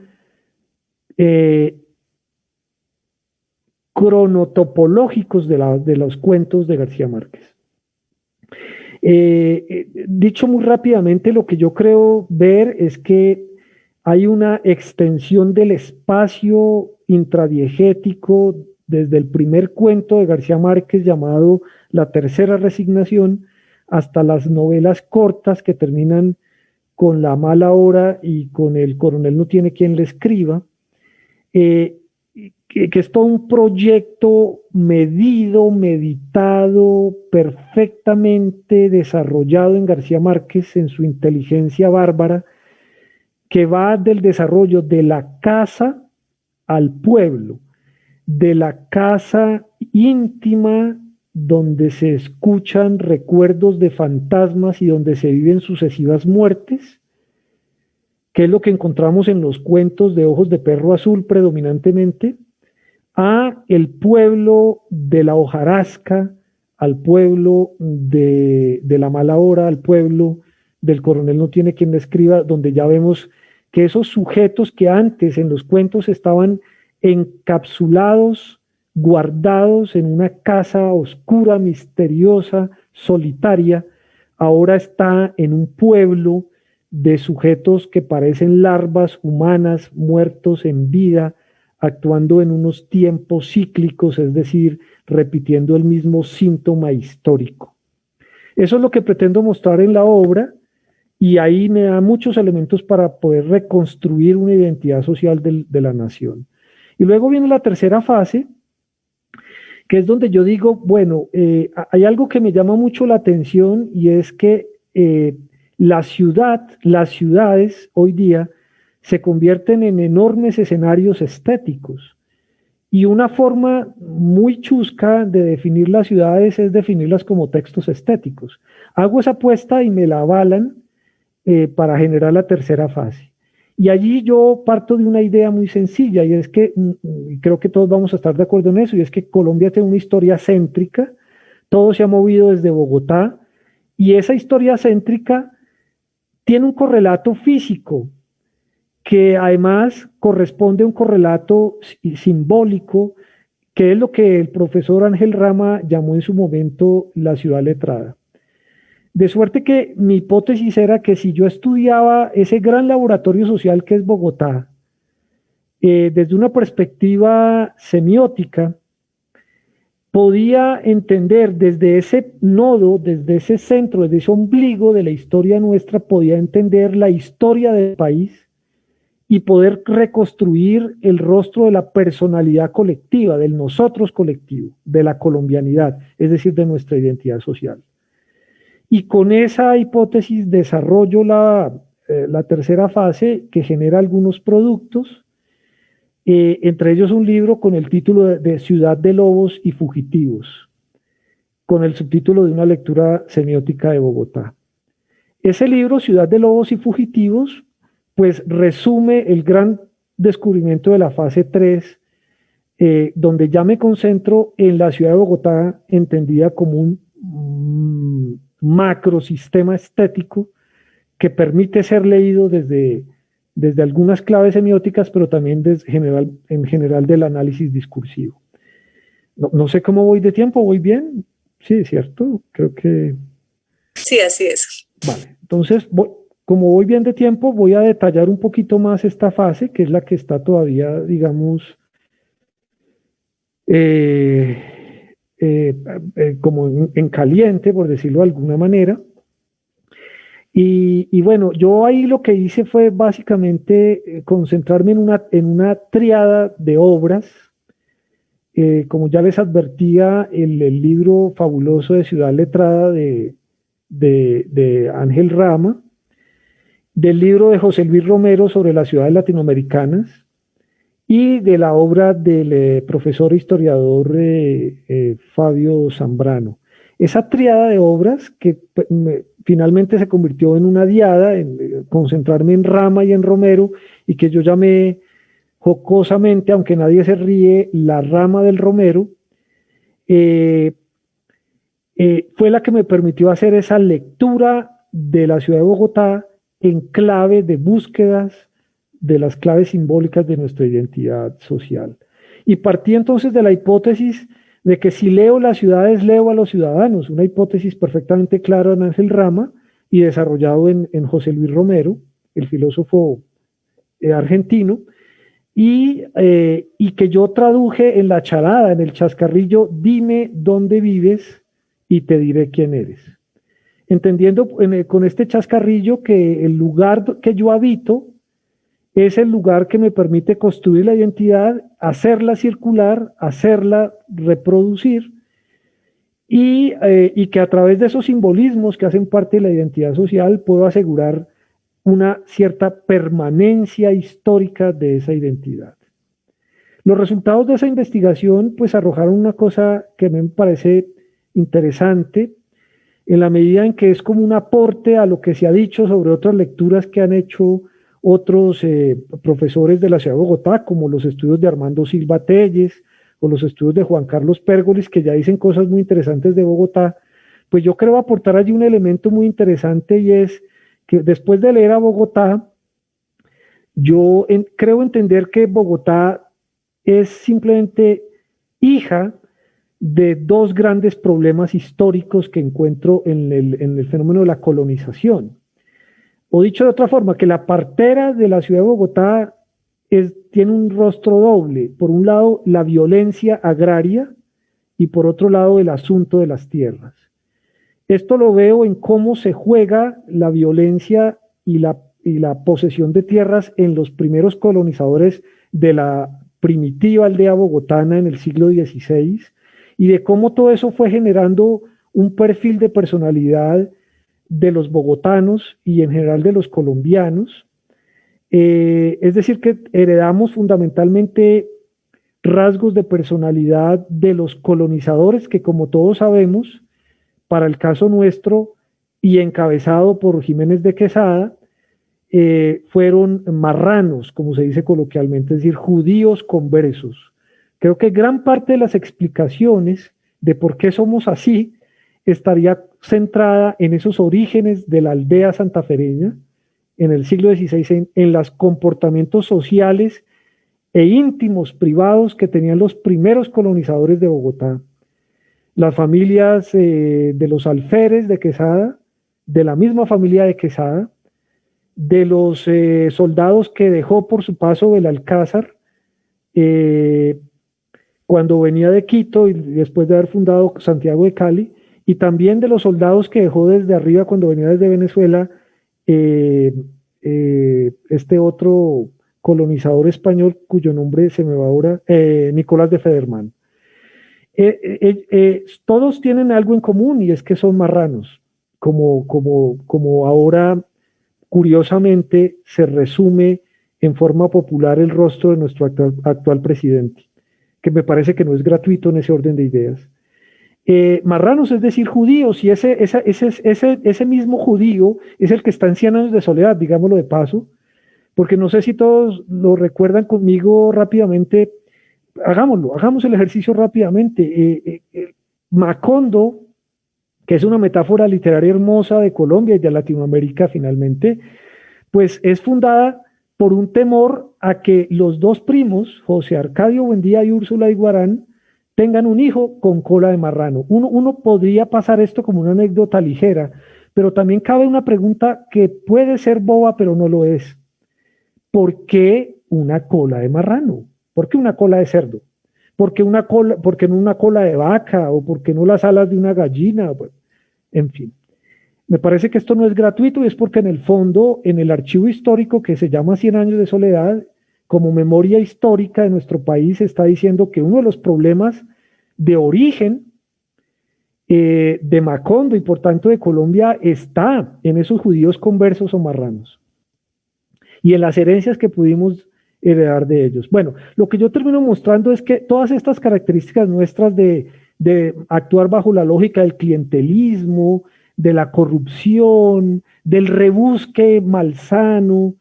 cronotopológicos de los cuentos de García Márquez. Dicho muy rápidamente, lo que yo creo ver es que hay una extensión del espacio intradiegético desde el primer cuento de García Márquez llamado La Tercera Resignación hasta las novelas cortas que terminan con La Mala Hora y con El Coronel no tiene quien le escriba, que es todo un proyecto medido, meditado, perfectamente desarrollado en García Márquez, en su inteligencia bárbara, que va del desarrollo de la casa al pueblo, de la casa íntima donde se escuchan recuerdos de fantasmas y donde se viven sucesivas muertes, que es lo que encontramos en los cuentos de Ojos de Perro Azul predominantemente, a el pueblo de la hojarasca, al pueblo de la mala hora, al pueblo del Coronel no tiene quien le escriba, donde ya vemos que esos sujetos que antes en los cuentos estaban encapsulados, guardados en una casa oscura, misteriosa, solitaria, ahora está en un pueblo de sujetos que parecen larvas humanas muertos en vida, actuando en unos tiempos cíclicos, es decir, repitiendo el mismo síntoma histórico. Eso es lo que pretendo mostrar en la obra, y ahí me da muchos elementos para poder reconstruir una identidad social de la nación. Y luego viene la tercera fase, que es donde yo digo, bueno, hay algo que me llama mucho la atención, y es que las ciudades hoy día se convierten en enormes escenarios estéticos. Y una forma muy chusca de definir las ciudades es definirlas como textos estéticos. Hago esa apuesta y me la avalan para generar la tercera fase. Y allí yo parto de una idea muy sencilla, y es que, y creo que todos vamos a estar de acuerdo en eso, y es que Colombia tiene una historia céntrica, todo se ha movido desde Bogotá, y esa historia céntrica tiene un correlato físico, que además corresponde a un correlato simbólico, que es lo que el profesor Ángel Rama llamó en su momento la ciudad letrada. De suerte que mi hipótesis era que si yo estudiaba ese gran laboratorio social que es Bogotá, desde una perspectiva semiótica, podía entender desde ese nodo, desde ese centro, desde ese ombligo de la historia nuestra, podía entender la historia del país y poder reconstruir el rostro de la personalidad colectiva, del nosotros colectivo, de la colombianidad, es decir, de nuestra identidad social. Y con esa hipótesis desarrollo la tercera fase, que genera algunos productos, entre ellos un libro con el título de Ciudad de Lobos y Fugitivos, con el subtítulo de una lectura semiótica de Bogotá. Ese libro, Ciudad de Lobos y Fugitivos, pues resume el gran descubrimiento de la fase 3, donde ya me concentro en la ciudad de Bogotá, entendida como un macrosistema estético que permite ser leído desde algunas claves semióticas, pero también en general del análisis discursivo. No sé cómo voy de tiempo, ¿voy bien? Sí, ¿cierto? Creo que... Sí, así es. Vale, entonces, como voy bien de tiempo, voy a detallar un poquito más esta fase, que es la que está todavía, digamos, como en caliente, por decirlo de alguna manera. Y bueno, yo ahí lo que hice fue básicamente concentrarme en una tríada de obras. Como ya les advertía, el libro fabuloso de Ciudad Letrada de Ángel Rama, del libro de José Luis Romero sobre las ciudades latinoamericanas, y de la obra del profesor historiador Fabio Zambrano. Esa tríada de obras que finalmente se convirtió en una diada, en concentrarme en Rama y en Romero, y que yo llamé jocosamente, aunque nadie se ríe, la rama del Romero, fue la que me permitió hacer esa lectura de la ciudad de Bogotá en clave de búsquedas de las claves simbólicas de nuestra identidad social. Y partí entonces de la hipótesis de que si leo las ciudades, leo a los ciudadanos, una hipótesis perfectamente clara en Ángel Rama y desarrollado en José Luis Romero, el filósofo argentino, y que yo traduje en la charada, en el chascarrillo: dime dónde vives y te diré quién eres. Entendiendo con este chascarrillo que el lugar que yo habito es el lugar que me permite construir la identidad, hacerla circular, hacerla reproducir, y que a través de esos simbolismos que hacen parte de la identidad social puedo asegurar una cierta permanencia histórica de esa identidad. Los resultados de esa investigación pues arrojaron una cosa que me parece interesante, en la medida en que es como un aporte a lo que se ha dicho sobre otras lecturas que han hecho otros profesores de la ciudad de Bogotá, como los estudios de Armando Silva Telles o los estudios de Juan Carlos Pérgoles, que ya dicen cosas muy interesantes de Bogotá. Pues yo creo aportar allí un elemento muy interesante, y es que después de leer a Bogotá, yo creo entender que Bogotá es simplemente hija de dos grandes problemas históricos que encuentro en el fenómeno de la colonización. O dicho de otra forma, que la partera de la ciudad de Bogotá tiene un rostro doble. Por un lado, la violencia agraria y por otro lado, el asunto de las tierras. Esto lo veo en cómo se juega la violencia y la posesión de tierras en los primeros colonizadores de la primitiva aldea bogotana en el siglo XVI y de cómo todo eso fue generando un perfil de personalidad de los bogotanos y en general de los colombianos. Es decir, que heredamos fundamentalmente rasgos de personalidad de los colonizadores que, como todos sabemos, para el caso nuestro y encabezado por Jiménez de Quesada, fueron marranos, como se dice coloquialmente, es decir, judíos conversos. Creo que gran parte de las explicaciones de por qué somos así estaría centrada en esos orígenes de la aldea santafereña en el siglo XVI, en los comportamientos sociales e íntimos privados que tenían los primeros colonizadores de Bogotá. Las familias de los alférez de Quesada, de la misma familia de Quesada, de los soldados que dejó por su paso Belalcázar cuando venía de Quito y después de haber fundado Santiago de Cali, y también de los soldados que dejó desde arriba cuando venía desde Venezuela este otro colonizador español cuyo nombre se me va ahora, Nicolás de Federman. Todos tienen algo en común y es que son marranos, como ahora curiosamente se resume en forma popular el rostro de nuestro actual presidente, que me parece que no es gratuito en ese orden de ideas. Marranos, es decir, judíos, y ese mismo judío es el que está en 100 años de soledad, digámoslo de paso, porque no sé si todos lo recuerdan conmigo rápidamente. Hagamos el ejercicio rápidamente. Macondo, que es una metáfora literaria hermosa de Colombia y de Latinoamérica finalmente, pues es fundada por un temor a que los dos primos, José Arcadio Buendía y Úrsula Iguarán, tengan un hijo con cola de marrano. Uno podría pasar esto como una anécdota ligera, pero también cabe una pregunta que puede ser boba, pero no lo es. ¿Por qué una cola de marrano? ¿Por qué una cola de cerdo? ¿Por qué no una cola de vaca? ¿O por qué no las alas de una gallina? Bueno, en fin. Me parece que esto no es gratuito y es porque en el fondo, en el archivo histórico que se llama 100 años de soledad, como memoria histórica de nuestro país, está diciendo que uno de los problemas de origen de Macondo y por tanto de Colombia está en esos judíos conversos o marranos y en las herencias que pudimos heredar de ellos. Bueno, lo que yo termino mostrando es que todas estas características nuestras de actuar bajo la lógica del clientelismo, de la corrupción, del rebusque malsano,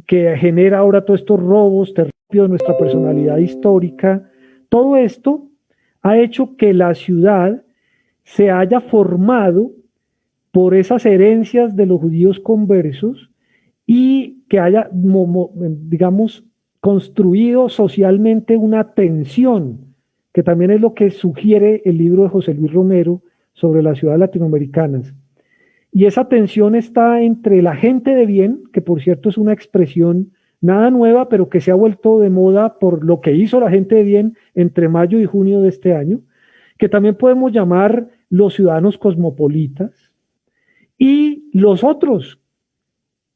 que genera ahora todos estos robos terribles de nuestra personalidad histórica, todo esto ha hecho que la ciudad se haya formado por esas herencias de los judíos conversos y que haya, digamos, construido socialmente una tensión, que también es lo que sugiere el libro de José Luis Romero sobre las ciudades latinoamericanas. Y esa tensión está entre la gente de bien, que por cierto es una expresión nada nueva, pero que se ha vuelto de moda por lo que hizo la gente de bien entre mayo y junio de este año, que también podemos llamar los ciudadanos cosmopolitas, y los otros,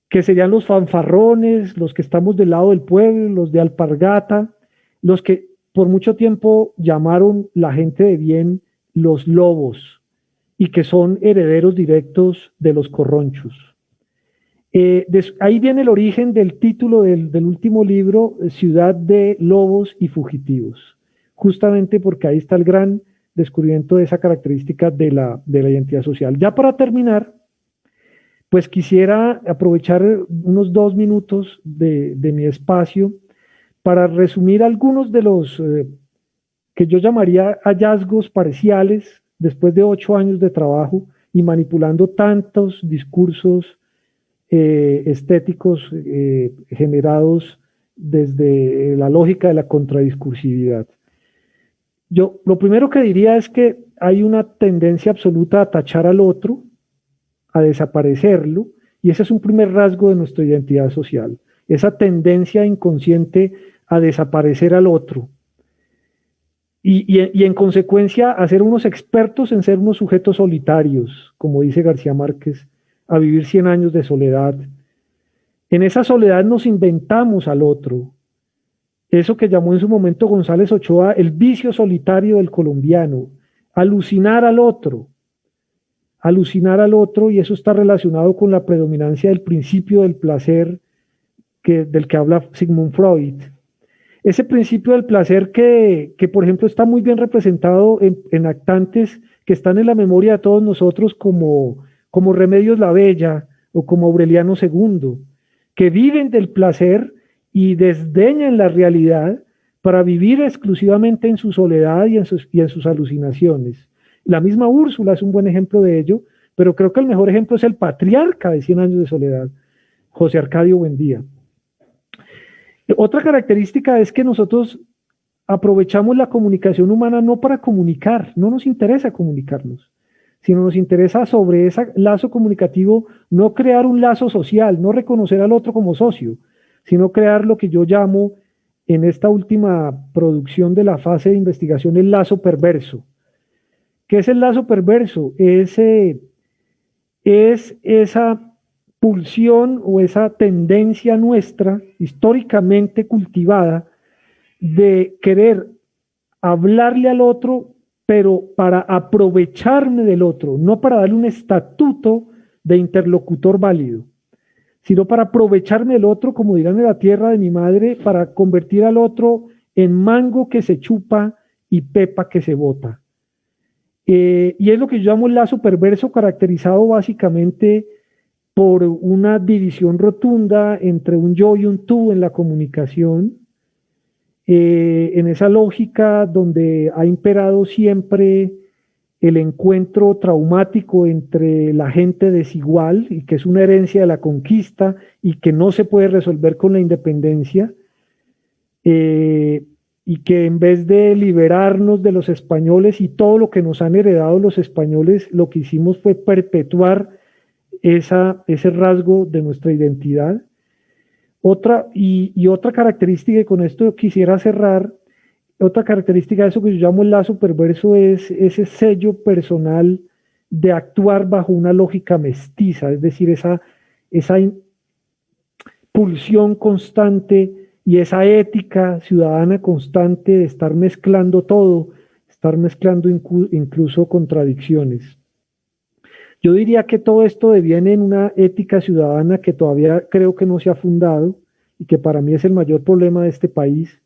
que serían los fanfarrones, los que estamos del lado del pueblo, los de alpargata, los que por mucho tiempo llamaron la gente de bien los lobos, y que son herederos directos de los corronchos. Ahí viene el origen del título del último libro, Ciudad de Lobos y Fugitivos, justamente porque ahí está el gran descubrimiento de esa característica de la identidad social. Ya para terminar, pues quisiera aprovechar unos 2 minutos de mi espacio para resumir algunos de los que yo llamaría hallazgos parciales después de 8 años de trabajo y manipulando tantos discursos estéticos generados desde la lógica de la contradiscursividad. Yo lo primero que diría es que hay una tendencia absoluta a tachar al otro, a desaparecerlo, y ese es un primer rasgo de nuestra identidad social, esa tendencia inconsciente a desaparecer al otro. Y en consecuencia a ser unos expertos en ser unos sujetos solitarios, como dice García Márquez, a vivir 100 años de soledad. En esa soledad nos inventamos al otro, eso que llamó en su momento González Ochoa el vicio solitario del colombiano, alucinar al otro, y eso está relacionado con la predominancia del principio del placer del que habla Sigmund Freud. Ese principio del placer que por ejemplo, está muy bien representado en actantes que están en la memoria de todos nosotros como Remedios la Bella o como Aureliano II, que viven del placer y desdeñan la realidad para vivir exclusivamente en su soledad y en sus alucinaciones. La misma Úrsula es un buen ejemplo de ello, pero creo que el mejor ejemplo es el patriarca de 100 años de soledad, José Arcadio Buendía. Otra característica es que nosotros aprovechamos la comunicación humana no para comunicar, no nos interesa comunicarnos, sino nos interesa sobre ese lazo comunicativo no crear un lazo social, no reconocer al otro como socio, sino crear lo que yo llamo en esta última producción de la fase de investigación el lazo perverso. ¿Qué es el lazo perverso? Es esa pulsión o esa tendencia nuestra, históricamente cultivada, de querer hablarle al otro, pero para aprovecharme del otro, no para darle un estatuto de interlocutor válido, sino para aprovecharme del otro, como dirán en la tierra de mi madre, para convertir al otro en mango que se chupa y pepa que se bota. Y es lo que yo llamo el lazo perverso, caracterizado básicamente por una división rotunda entre un yo y un tú en la comunicación, en esa lógica donde ha imperado siempre el encuentro traumático entre la gente desigual y que es una herencia de la conquista y que no se puede resolver con la independencia, y que en vez de liberarnos de los españoles y todo lo que nos han heredado los españoles, lo que hicimos fue perpetuar ese rasgo de nuestra identidad. Otra característica, y con esto quisiera cerrar, otra característica de eso que yo llamo el lazo perverso es ese sello personal de actuar bajo una lógica mestiza, es decir, esa pulsión constante y esa ética ciudadana constante de estar mezclando todo, estar mezclando incluso contradicciones. Yo diría que todo esto deviene en una ética ciudadana que todavía creo que no se ha fundado y que para mí es el mayor problema de este país,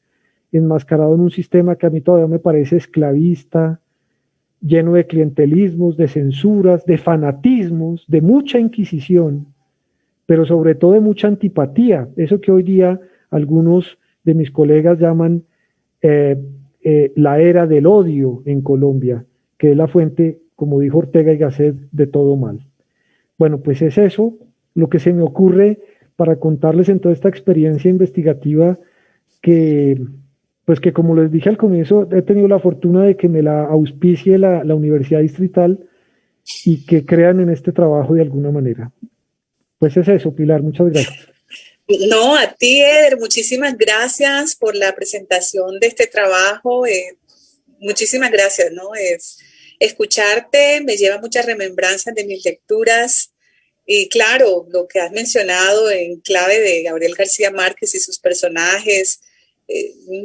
enmascarado en un sistema que a mí todavía me parece esclavista, lleno de clientelismos, de censuras, de fanatismos, de mucha inquisición, pero sobre todo de mucha antipatía, eso que hoy día algunos de mis colegas llaman la era del odio en Colombia, que es la fuente, como dijo Ortega y Gasset, de todo mal. Bueno, pues es eso lo que se me ocurre para contarles en toda esta experiencia investigativa que, pues que como les dije al comienzo, he tenido la fortuna de que me la auspicie la Universidad Distrital y que crean en este trabajo de alguna manera. Pues es eso, Pilar, muchas gracias. No, a ti, Eder, muchísimas gracias por la presentación de este trabajo. Muchísimas gracias, ¿no? Escucharte me lleva muchas remembranzas de mis lecturas y claro, lo que has mencionado en clave de Gabriel García Márquez y sus personajes,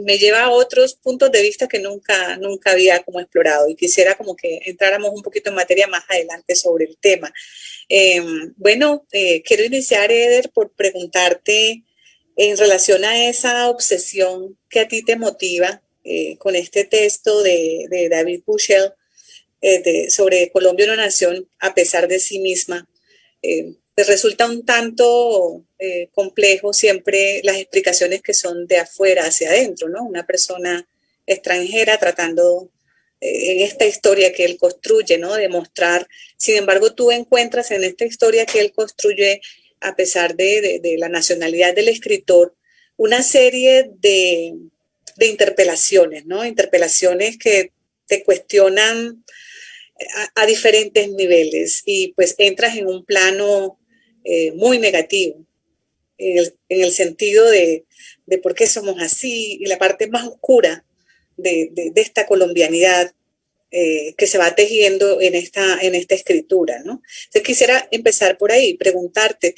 me lleva a otros puntos de vista que nunca había como explorado y quisiera como que entráramos un poquito en materia más adelante sobre el tema. Quiero iniciar, Eder, por preguntarte en relación a esa obsesión que a ti te motiva con este texto de David Buchel sobre Colombia, una nación a pesar de sí misma. Pues resulta un tanto complejo siempre las explicaciones que son de afuera hacia adentro, ¿no? Una persona extranjera tratando en esta historia que él construye, ¿no? De mostrar. Sin embargo, tú encuentras en esta historia que él construye, a pesar de la nacionalidad del escritor, una serie de de interpelaciones, ¿no? Interpelaciones que te cuestionan a diferentes niveles y pues entras en un plano muy negativo, en el sentido de por qué somos así y la parte más oscura de esta colombianidad que se va tejiendo en esta escritura, ¿no? Entonces quisiera empezar por ahí, preguntarte,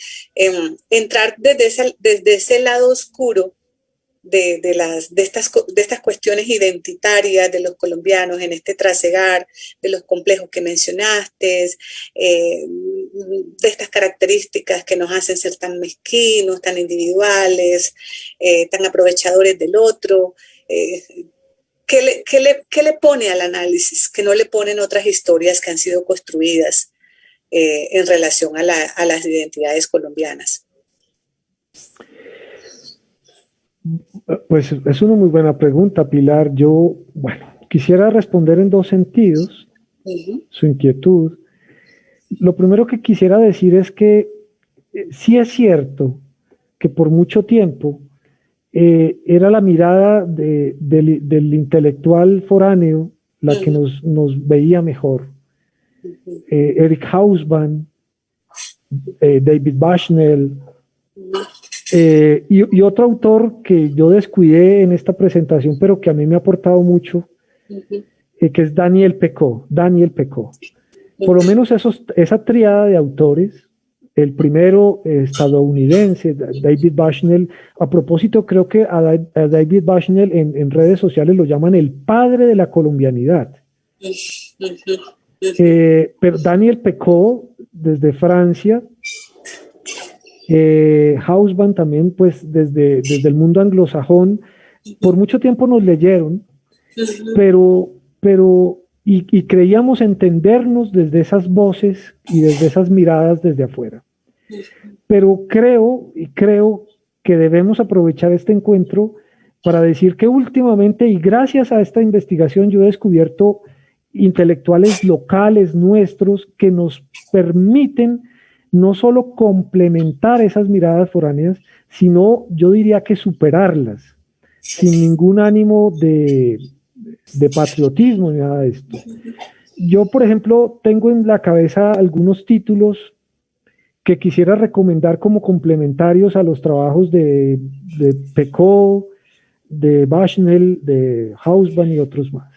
entrar desde ese lado oscuro de estas cuestiones identitarias de los colombianos en este trasegar, de los complejos que mencionaste, de estas características que nos hacen ser tan mezquinos, tan individuales, tan aprovechadores del otro. ¿Qué le pone al análisis que no le ponen otras historias que han sido construidas en relación a las identidades colombianas? Pues es una muy buena pregunta, Pilar. Yo, quisiera responder en dos sentidos su inquietud. Lo primero que quisiera decir es que sí es cierto que por mucho tiempo era la mirada del intelectual foráneo la que nos veía mejor. Eric Hobsbawm, David Bushnell, y otro autor que yo descuidé en esta presentación, pero que a mí me ha aportado mucho, que es Daniel Pecó. Por lo menos esa tríada de autores, el primero estadounidense, David Bushnell. A propósito, creo que a David Bushnell en redes sociales lo llaman el padre de la colombianidad. Pero Daniel Pecó, desde Francia, Hobsbawm también, pues desde el mundo anglosajón, por mucho tiempo nos leyeron, pero creíamos entendernos desde esas voces y desde esas miradas desde afuera. Pero creo que debemos aprovechar este encuentro para decir que últimamente, y gracias a esta investigación, yo he descubierto intelectuales locales nuestros que nos permiten no solo complementar esas miradas foráneas, sino yo diría que superarlas, sin ningún ánimo de patriotismo ni nada de esto. Yo, por ejemplo, tengo en la cabeza algunos títulos que quisiera recomendar como complementarios a los trabajos de Pecó, de Bushnell, de Hobsbawm y otros más.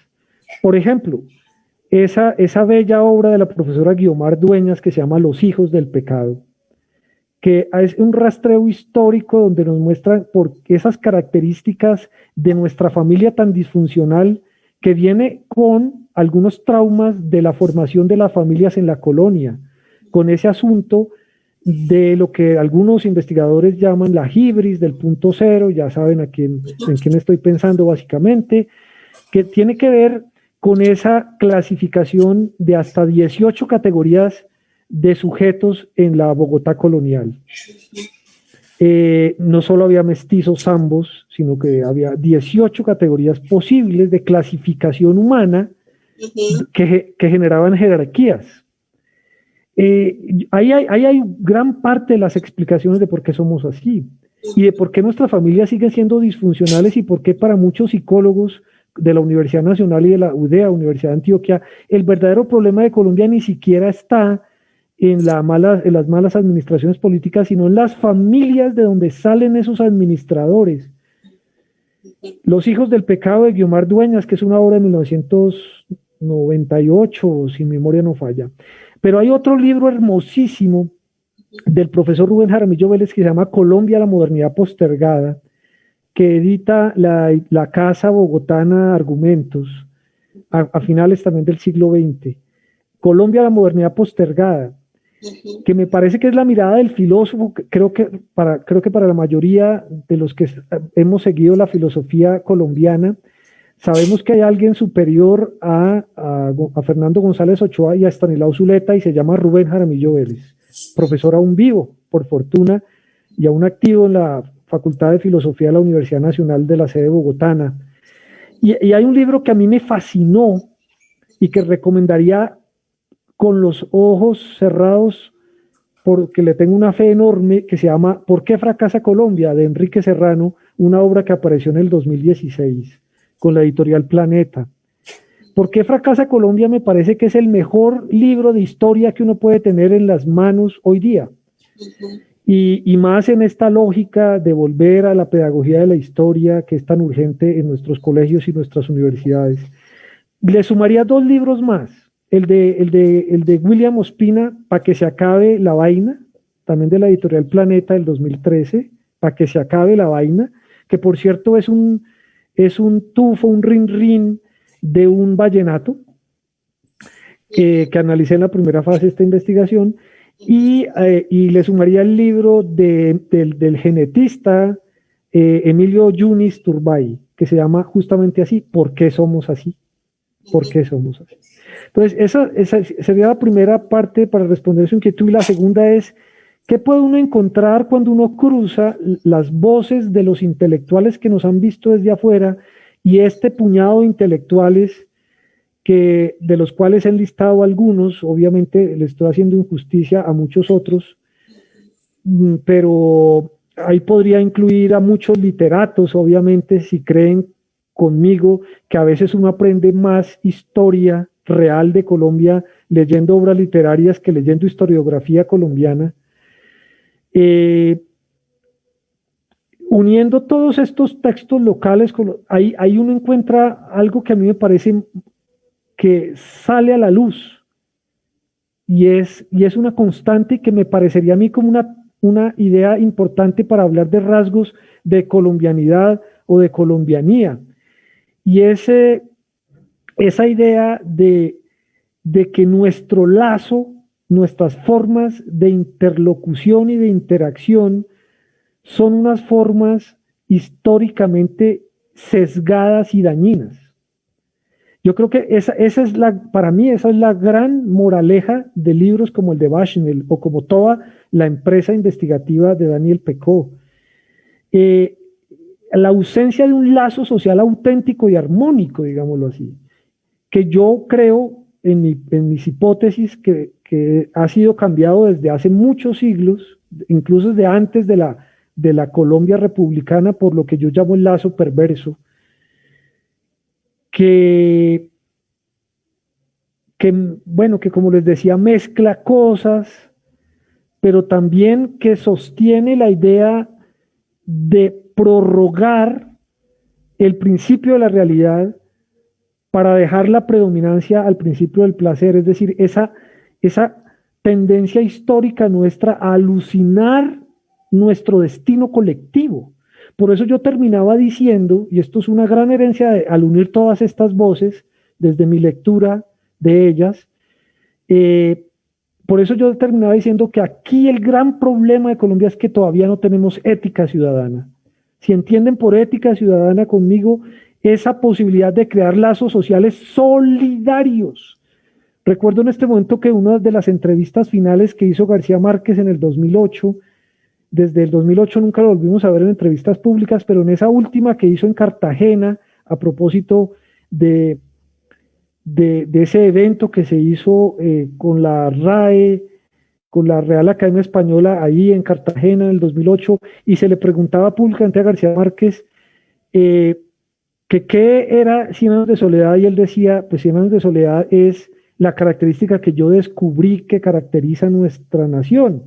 Por ejemplo, esa bella obra de la profesora Guiomar Dueñas que se llama Los hijos del pecado, que es un rastreo histórico donde nos muestra por esas características de nuestra familia tan disfuncional que viene con algunos traumas de la formación de las familias en la colonia, con ese asunto de lo que algunos investigadores llaman la hibris del punto cero, ya saben en quién estoy pensando básicamente, que tiene que ver con esa clasificación de hasta 18 categorías de sujetos en la Bogotá colonial. No solo había mestizos zambos, sino que había 18 categorías posibles de clasificación humana que generaban jerarquías. Ahí hay gran parte de las explicaciones de por qué somos así y de por qué nuestras familias siguen siendo disfuncionales y por qué para muchos psicólogos de la Universidad Nacional y de la UDEA, Universidad de Antioquia, el verdadero problema de Colombia ni siquiera está en las malas administraciones políticas, sino en las familias de donde salen esos administradores. Los hijos del pecado de Guiomar Dueñas, que es una obra de 1998, si mi memoria no falla. Pero hay otro libro hermosísimo del profesor Rubén Jaramillo Vélez que se llama Colombia, la modernidad postergada, que edita la Casa Bogotana Argumentos a finales también del siglo XX. Colombia, la modernidad postergada, que me parece que es la mirada del filósofo. Creo que para la mayoría de los que hemos seguido la filosofía colombiana, sabemos que hay alguien superior a Fernando González Ochoa y a Estanislao Zuleta, y se llama Rubén Jaramillo Vélez, profesor aún vivo, por fortuna, y aún activo en la Facultad de Filosofía de la Universidad Nacional de la sede bogotana. Y hay un libro que a mí me fascinó y que recomendaría con los ojos cerrados porque le tengo una fe enorme, que se llama ¿Por qué fracasa Colombia?, de Enrique Serrano, una obra que apareció en el 2016 con la editorial Planeta. ¿Por qué fracasa Colombia? Me parece que es el mejor libro de historia que uno puede tener en las manos hoy día. Y más en esta lógica de volver a la pedagogía de la historia que es tan urgente en nuestros colegios y nuestras universidades. Le sumaría 2 libros más. El de William Ospina, Para que se acabe la vaina, también de la editorial Planeta del 2013, Para que se acabe la vaina, que por cierto es un tufo, un rin-rin de un vallenato que analicé en la primera fase de esta investigación, y le sumaría el libro del genetista Emilio Yunis Turbay, que se llama justamente así, ¿Por qué somos así? ¿Por qué somos así? Entonces, esa sería la primera parte para responder su inquietud, y la segunda es, ¿qué puede uno encontrar cuando uno cruza las voces de los intelectuales que nos han visto desde afuera y este puñado de intelectuales de los cuales he enlistado algunos? Obviamente le estoy haciendo injusticia a muchos otros, pero ahí podría incluir a muchos literatos, obviamente, si creen conmigo que a veces uno aprende más historia real de Colombia leyendo obras literarias que leyendo historiografía colombiana. Uniendo todos estos textos locales, ahí uno encuentra algo que a mí me parece que sale a la luz y es una constante que me parecería a mí como una idea importante para hablar de rasgos de colombianidad o de colombianía, y esa idea de que nuestro lazo, nuestras formas de interlocución y de interacción son unas formas históricamente sesgadas y dañinas. Yo creo que para mí esa es la gran moraleja de libros como el de Bushnell o como toda la empresa investigativa de Daniel Pecó. La ausencia de un lazo social auténtico y armónico, digámoslo así, que yo creo en mis hipótesis que ha sido cambiado desde hace muchos siglos, incluso desde antes de la Colombia republicana, por lo que yo llamo el lazo perverso, que como les decía, mezcla cosas, pero también que sostiene la idea de prorrogar el principio de la realidad para dejar la predominancia al principio del placer, es decir, esa tendencia histórica nuestra a alucinar nuestro destino colectivo. Por eso yo terminaba diciendo, y esto es una gran herencia al unir todas estas voces, desde mi lectura de ellas, por eso yo terminaba diciendo que aquí el gran problema de Colombia es que todavía no tenemos ética ciudadana. Si entienden por ética ciudadana conmigo, esa posibilidad de crear lazos sociales solidarios. Recuerdo en este momento que una de las entrevistas finales que hizo García Márquez en el 2008, desde el 2008 nunca lo volvimos a ver en entrevistas públicas, pero en esa última que hizo en Cartagena, a propósito de ese evento que se hizo con la RAE, con la Real Academia Española, ahí en Cartagena en el 2008, y se le preguntaba públicamente a García Márquez que qué era 100 años de soledad, y él decía, pues 100 años de soledad es la característica que yo descubrí que caracteriza a nuestra nación.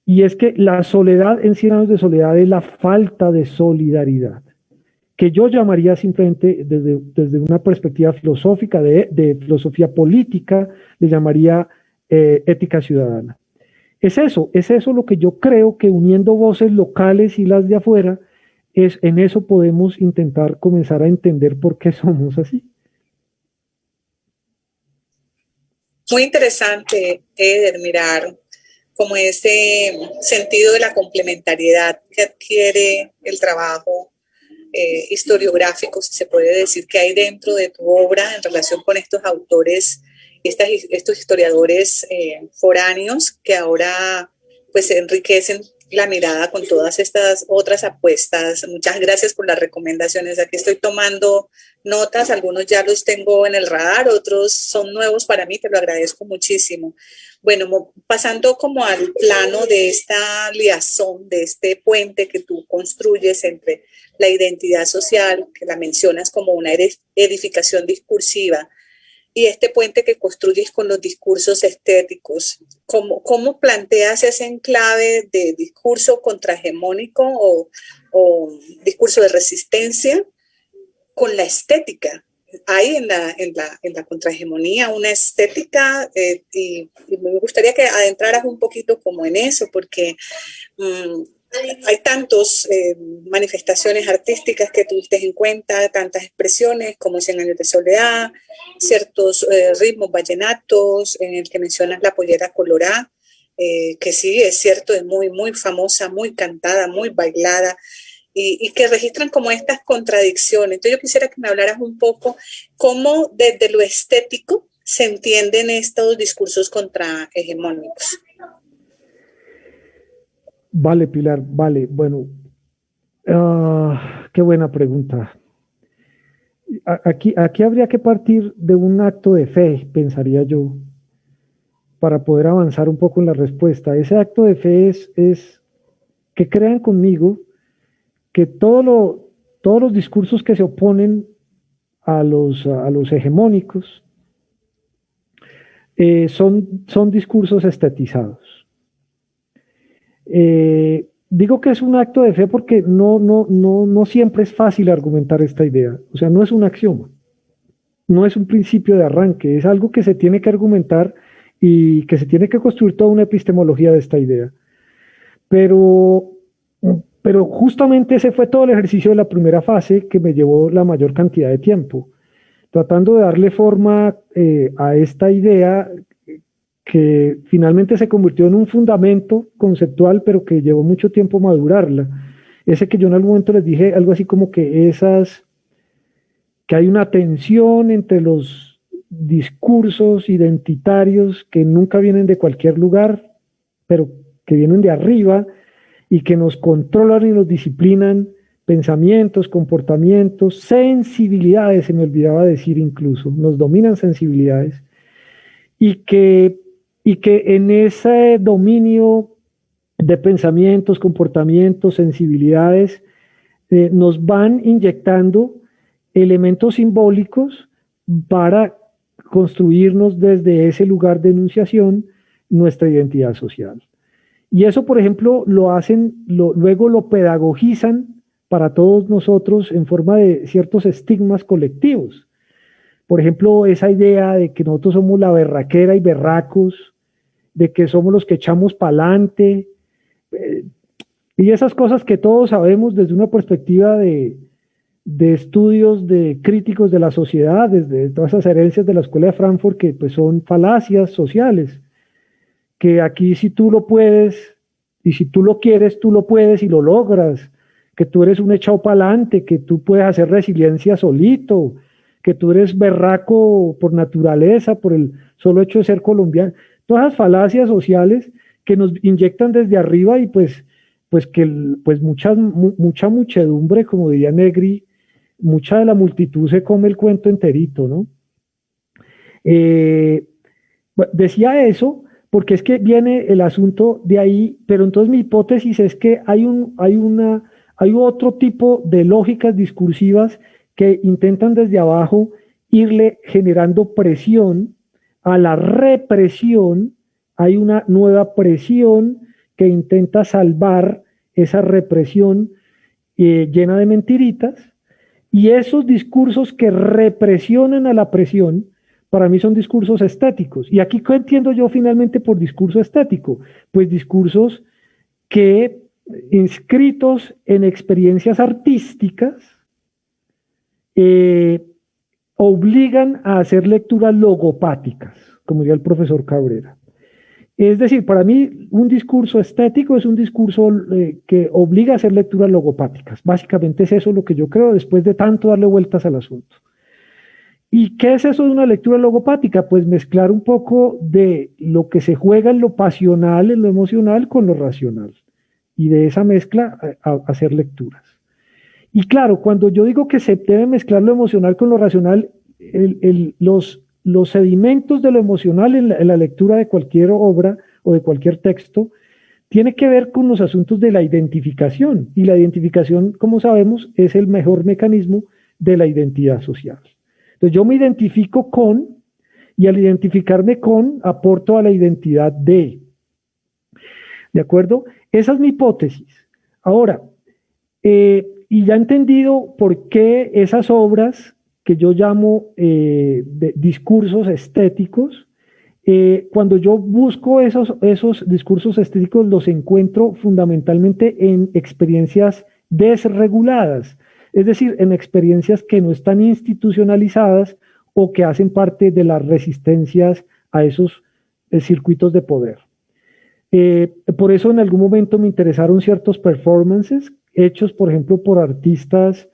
Y es que la soledad en 100 años de soledad es la falta de solidaridad, que yo llamaría simplemente desde una perspectiva filosófica, de filosofía política, le llamaría ética ciudadana. Es eso lo que yo creo que uniendo voces locales y las de afuera, en eso podemos intentar comenzar a entender por qué somos así. Muy interesante, Eder, mirar como ese sentido de la complementariedad que adquiere el trabajo historiográfico, si se puede decir, que hay dentro de tu obra en relación con estos autores, estos historiadores foráneos que ahora pues enriquecen la mirada con todas estas otras apuestas. Muchas gracias por las recomendaciones. Aquí estoy tomando notas, algunos ya los tengo en el radar, otros son nuevos para mí, te lo agradezco muchísimo. Bueno, pasando como al plano de esta liazón, de este puente que tú construyes entre la identidad social, que la mencionas como una edificación discursiva, y este puente que construyes con los discursos estéticos. ¿Cómo planteas ese enclave de discurso contrahegemónico o discurso de resistencia con la estética? Hay en la contrahegemonía una estética y me gustaría que adentraras un poquito como en eso, porque hay tantas manifestaciones artísticas que tuviste en cuenta, tantas expresiones como 100 años de soledad, ciertos ritmos vallenatos en el que mencionas la pollera colorá, que sí, es cierto, es muy, muy famosa, muy cantada, muy bailada, y que registran como estas contradicciones. Entonces yo quisiera que me hablaras un poco cómo desde lo estético se entienden estos discursos contrahegemónicos. Vale, Pilar, vale. Bueno, qué buena pregunta. Aquí habría que partir de un acto de fe, pensaría yo, para poder avanzar un poco en la respuesta. Ese acto de fe es que crean conmigo que todos los discursos que se oponen a los hegemónicos son discursos estetizados. Digo que es un acto de fe porque no siempre es fácil argumentar esta idea. O sea, no es un axioma, no es un principio de arranque, es algo que se tiene que argumentar y que se tiene que construir toda una epistemología de esta idea. Pero justamente ese fue todo el ejercicio de la primera fase que me llevó la mayor cantidad de tiempo, tratando de darle forma a esta idea que finalmente se convirtió en un fundamento conceptual, pero que llevó mucho tiempo madurarla. Ese que yo en algún momento les dije algo así como que hay una tensión entre los discursos identitarios que nunca vienen de cualquier lugar, pero que vienen de arriba y que nos controlan y nos disciplinan pensamientos, comportamientos, sensibilidades, se me olvidaba decir incluso, nos dominan sensibilidades, y que en ese dominio de pensamientos, comportamientos, sensibilidades, nos van inyectando elementos simbólicos para construirnos desde ese lugar de enunciación nuestra identidad social. Y eso, por ejemplo, lo hacen, luego lo pedagogizan para todos nosotros en forma de ciertos estigmas colectivos. Por ejemplo, esa idea de que nosotros somos la berraquera y berracos, de que somos los que echamos pa'lante, y esas cosas que todos sabemos desde una perspectiva de estudios de críticos de la sociedad, desde todas esas herencias de la Escuela de Frankfurt, que pues son falacias sociales, que aquí si tú lo puedes, y si tú lo quieres, tú lo puedes y lo logras, que tú eres un echado pa'lante, que tú puedes hacer resiliencia solito, que tú eres berraco por naturaleza, por el solo hecho de ser colombiano. Todas las falacias sociales que nos inyectan desde arriba y pues mucha muchedumbre, como diría Negri, mucha de la multitud se come el cuento enterito, ¿no? Decía eso porque es que viene el asunto de ahí, pero entonces mi hipótesis es que hay otro tipo de lógicas discursivas que intentan desde abajo irle generando presión a la represión. Hay una nueva presión que intenta salvar esa represión llena de mentiritas, y esos discursos que represionan a la presión, para mí son discursos estéticos. ¿Y aquí qué entiendo yo finalmente por discurso estético? Pues discursos que, inscritos en experiencias artísticas, obligan a hacer lecturas logopáticas, como diría el profesor Cabrera. Es decir, para mí un discurso estético es un discurso que obliga a hacer lecturas logopáticas. Básicamente es eso lo que yo creo después de tanto darle vueltas al asunto. ¿Y qué es eso de una lectura logopática? Pues mezclar un poco de lo que se juega en lo pasional, en lo emocional, con lo racional. y de esa mezcla hacer lecturas. Y claro, cuando yo digo que se debe mezclar lo emocional con lo racional, los sedimentos de lo emocional en la lectura de cualquier obra o de cualquier texto tiene que ver con los asuntos de la identificación. Y la identificación, como sabemos, es el mejor mecanismo de la identidad social. Entonces yo me identifico con, y al identificarme con, aporto a la identidad de. ¿De acuerdo? Esa es mi hipótesis. Ahora, y ya he entendido por qué esas obras que yo llamo de discursos estéticos, cuando yo busco esos discursos estéticos los encuentro fundamentalmente en experiencias desreguladas, es decir, en experiencias que no están institucionalizadas o que hacen parte de las resistencias a esos circuitos de poder. Por eso en algún momento me interesaron ciertos performances hechos, por ejemplo, por artistas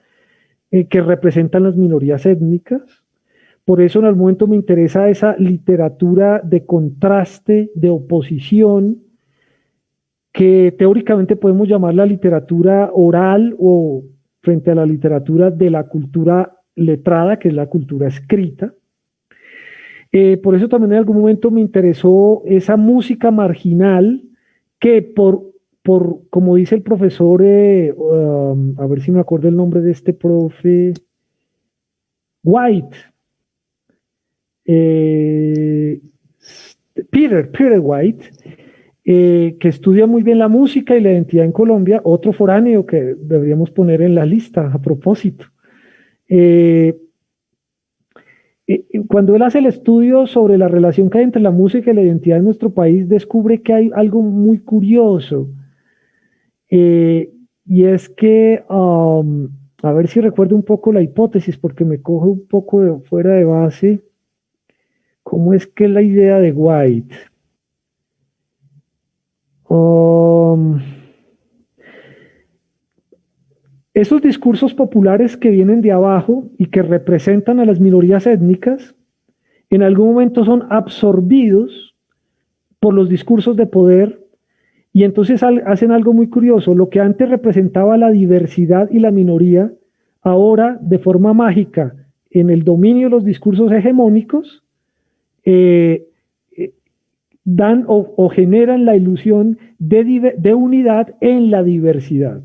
que representan las minorías étnicas. Por eso en algún momento me interesa esa literatura de contraste, de oposición, que teóricamente podemos llamar la literatura oral o frente a la literatura de la cultura letrada, que es la cultura escrita. Por eso también en algún momento me interesó esa música marginal que como dice el profesor, a ver si me acuerdo el nombre de este profe, White, Peter White, que estudia muy bien la música y la identidad en Colombia, otro foráneo que deberíamos poner en la lista a propósito. Cuando él hace el estudio sobre la relación que hay entre la música y la identidad en nuestro país, descubre que hay algo muy curioso. Y es que, a ver si recuerdo un poco la hipótesis, porque me coge un poco fuera de base. ¿Cómo es que la idea de White? Esos discursos populares que vienen de abajo y que representan a las minorías étnicas, en algún momento son absorbidos por los discursos de poder y entonces hacen algo muy curioso. Lo que antes representaba la diversidad y la minoría, ahora de forma mágica, en el dominio de los discursos hegemónicos, dan o generan la ilusión de unidad en la diversidad.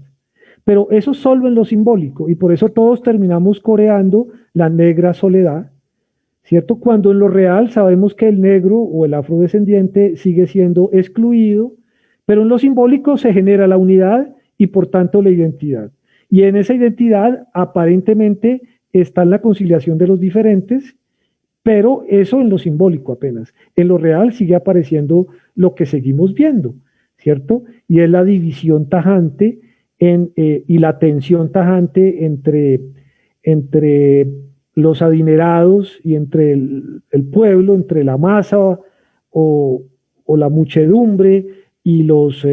Pero eso solo en lo simbólico, y por eso todos terminamos coreando la negra soledad, ¿cierto? Cuando en lo real sabemos que el negro o el afrodescendiente sigue siendo excluido, pero en lo simbólico se genera la unidad y por tanto la identidad. Y en esa identidad aparentemente está la conciliación de los diferentes, pero eso en lo simbólico apenas. En lo real sigue apareciendo lo que seguimos viendo, ¿cierto? Y es la división tajante y la tensión tajante entre los adinerados y entre el pueblo, entre la masa o la muchedumbre y los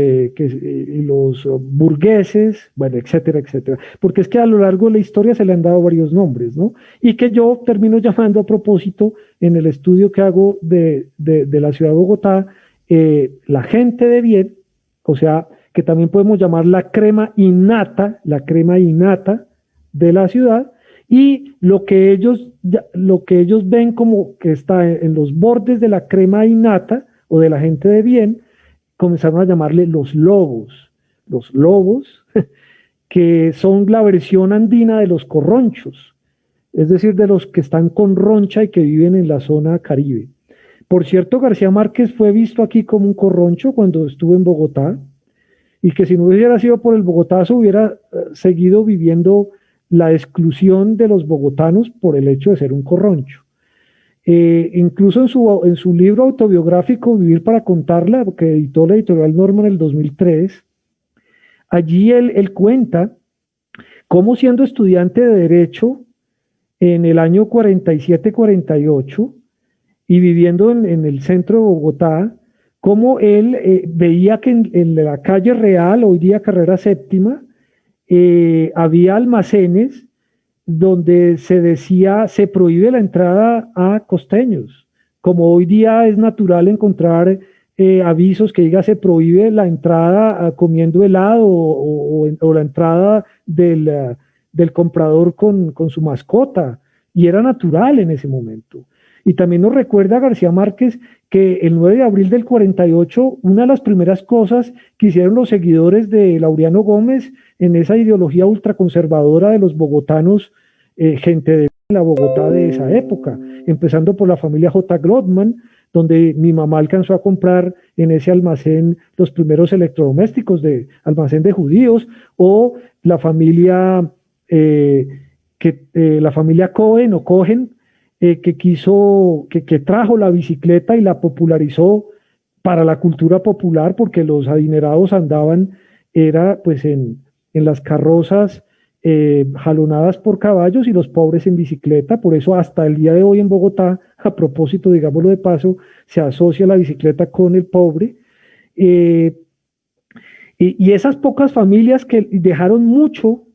burgueses, bueno, etcétera, etcétera. Porque es que a lo largo de la historia se le han dado varios nombres, ¿no? Y que yo termino llamando a propósito en el estudio que hago de la ciudad de Bogotá, la gente de bien, o sea, que también podemos llamar la crema innata de la ciudad, y lo que ellos ven como que está en los bordes de la crema innata o de la gente de bien, comenzaron a llamarle los lobos, que son la versión andina de los corronchos, es decir, de los que están con roncha y que viven en la zona Caribe. Por cierto, García Márquez fue visto aquí como un corroncho cuando estuvo en Bogotá, y que si no hubiera sido por el bogotazo hubiera seguido viviendo la exclusión de los bogotanos por el hecho de ser un corroncho. Incluso en su libro autobiográfico Vivir para contarla, que editó la editorial Norma en el 2003, allí él cuenta cómo, siendo estudiante de Derecho en el año 47-48 y viviendo en el centro de Bogotá, cómo él veía que en la calle Real, hoy día Carrera Séptima, había almacenes donde se decía se prohíbe la entrada a costeños, como hoy día es natural encontrar avisos que diga se prohíbe la entrada comiendo helado o la entrada del comprador con su mascota, y era natural en ese momento. Y también nos recuerda García Márquez que el 9 de abril del 48, una de las primeras cosas que hicieron los seguidores de Laureano Gómez en esa ideología ultraconservadora de los bogotanos, gente de la Bogotá de esa época, empezando por la familia J. Glotman, donde mi mamá alcanzó a comprar en ese almacén los primeros electrodomésticos de almacén de judíos, o la familia, la familia Cohen o Cohen, que trajo la bicicleta y la popularizó para la cultura popular, porque los adinerados andaban, era pues en las carrozas jalonadas por caballos y los pobres en bicicleta. Por eso hasta el día de hoy en Bogotá, a propósito, digámoslo de paso, se asocia la bicicleta con el pobre. Y esas pocas familias que dejaron mucho,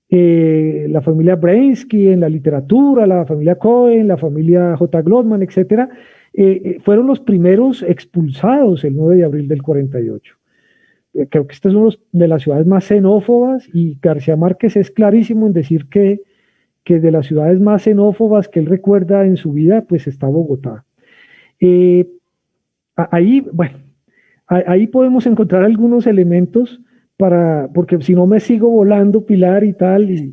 la familia Brainsky en la literatura, la familia Cohen, la familia J. Glotman, etcétera, fueron los primeros expulsados el 9 de abril del 48. Creo que esta es una de las ciudades más xenófobas, y García Márquez es clarísimo en decir que de las ciudades más xenófobas que él recuerda en su vida, pues está Bogotá. Ahí podemos encontrar algunos elementos porque si no me sigo volando, Pilar, y tal, y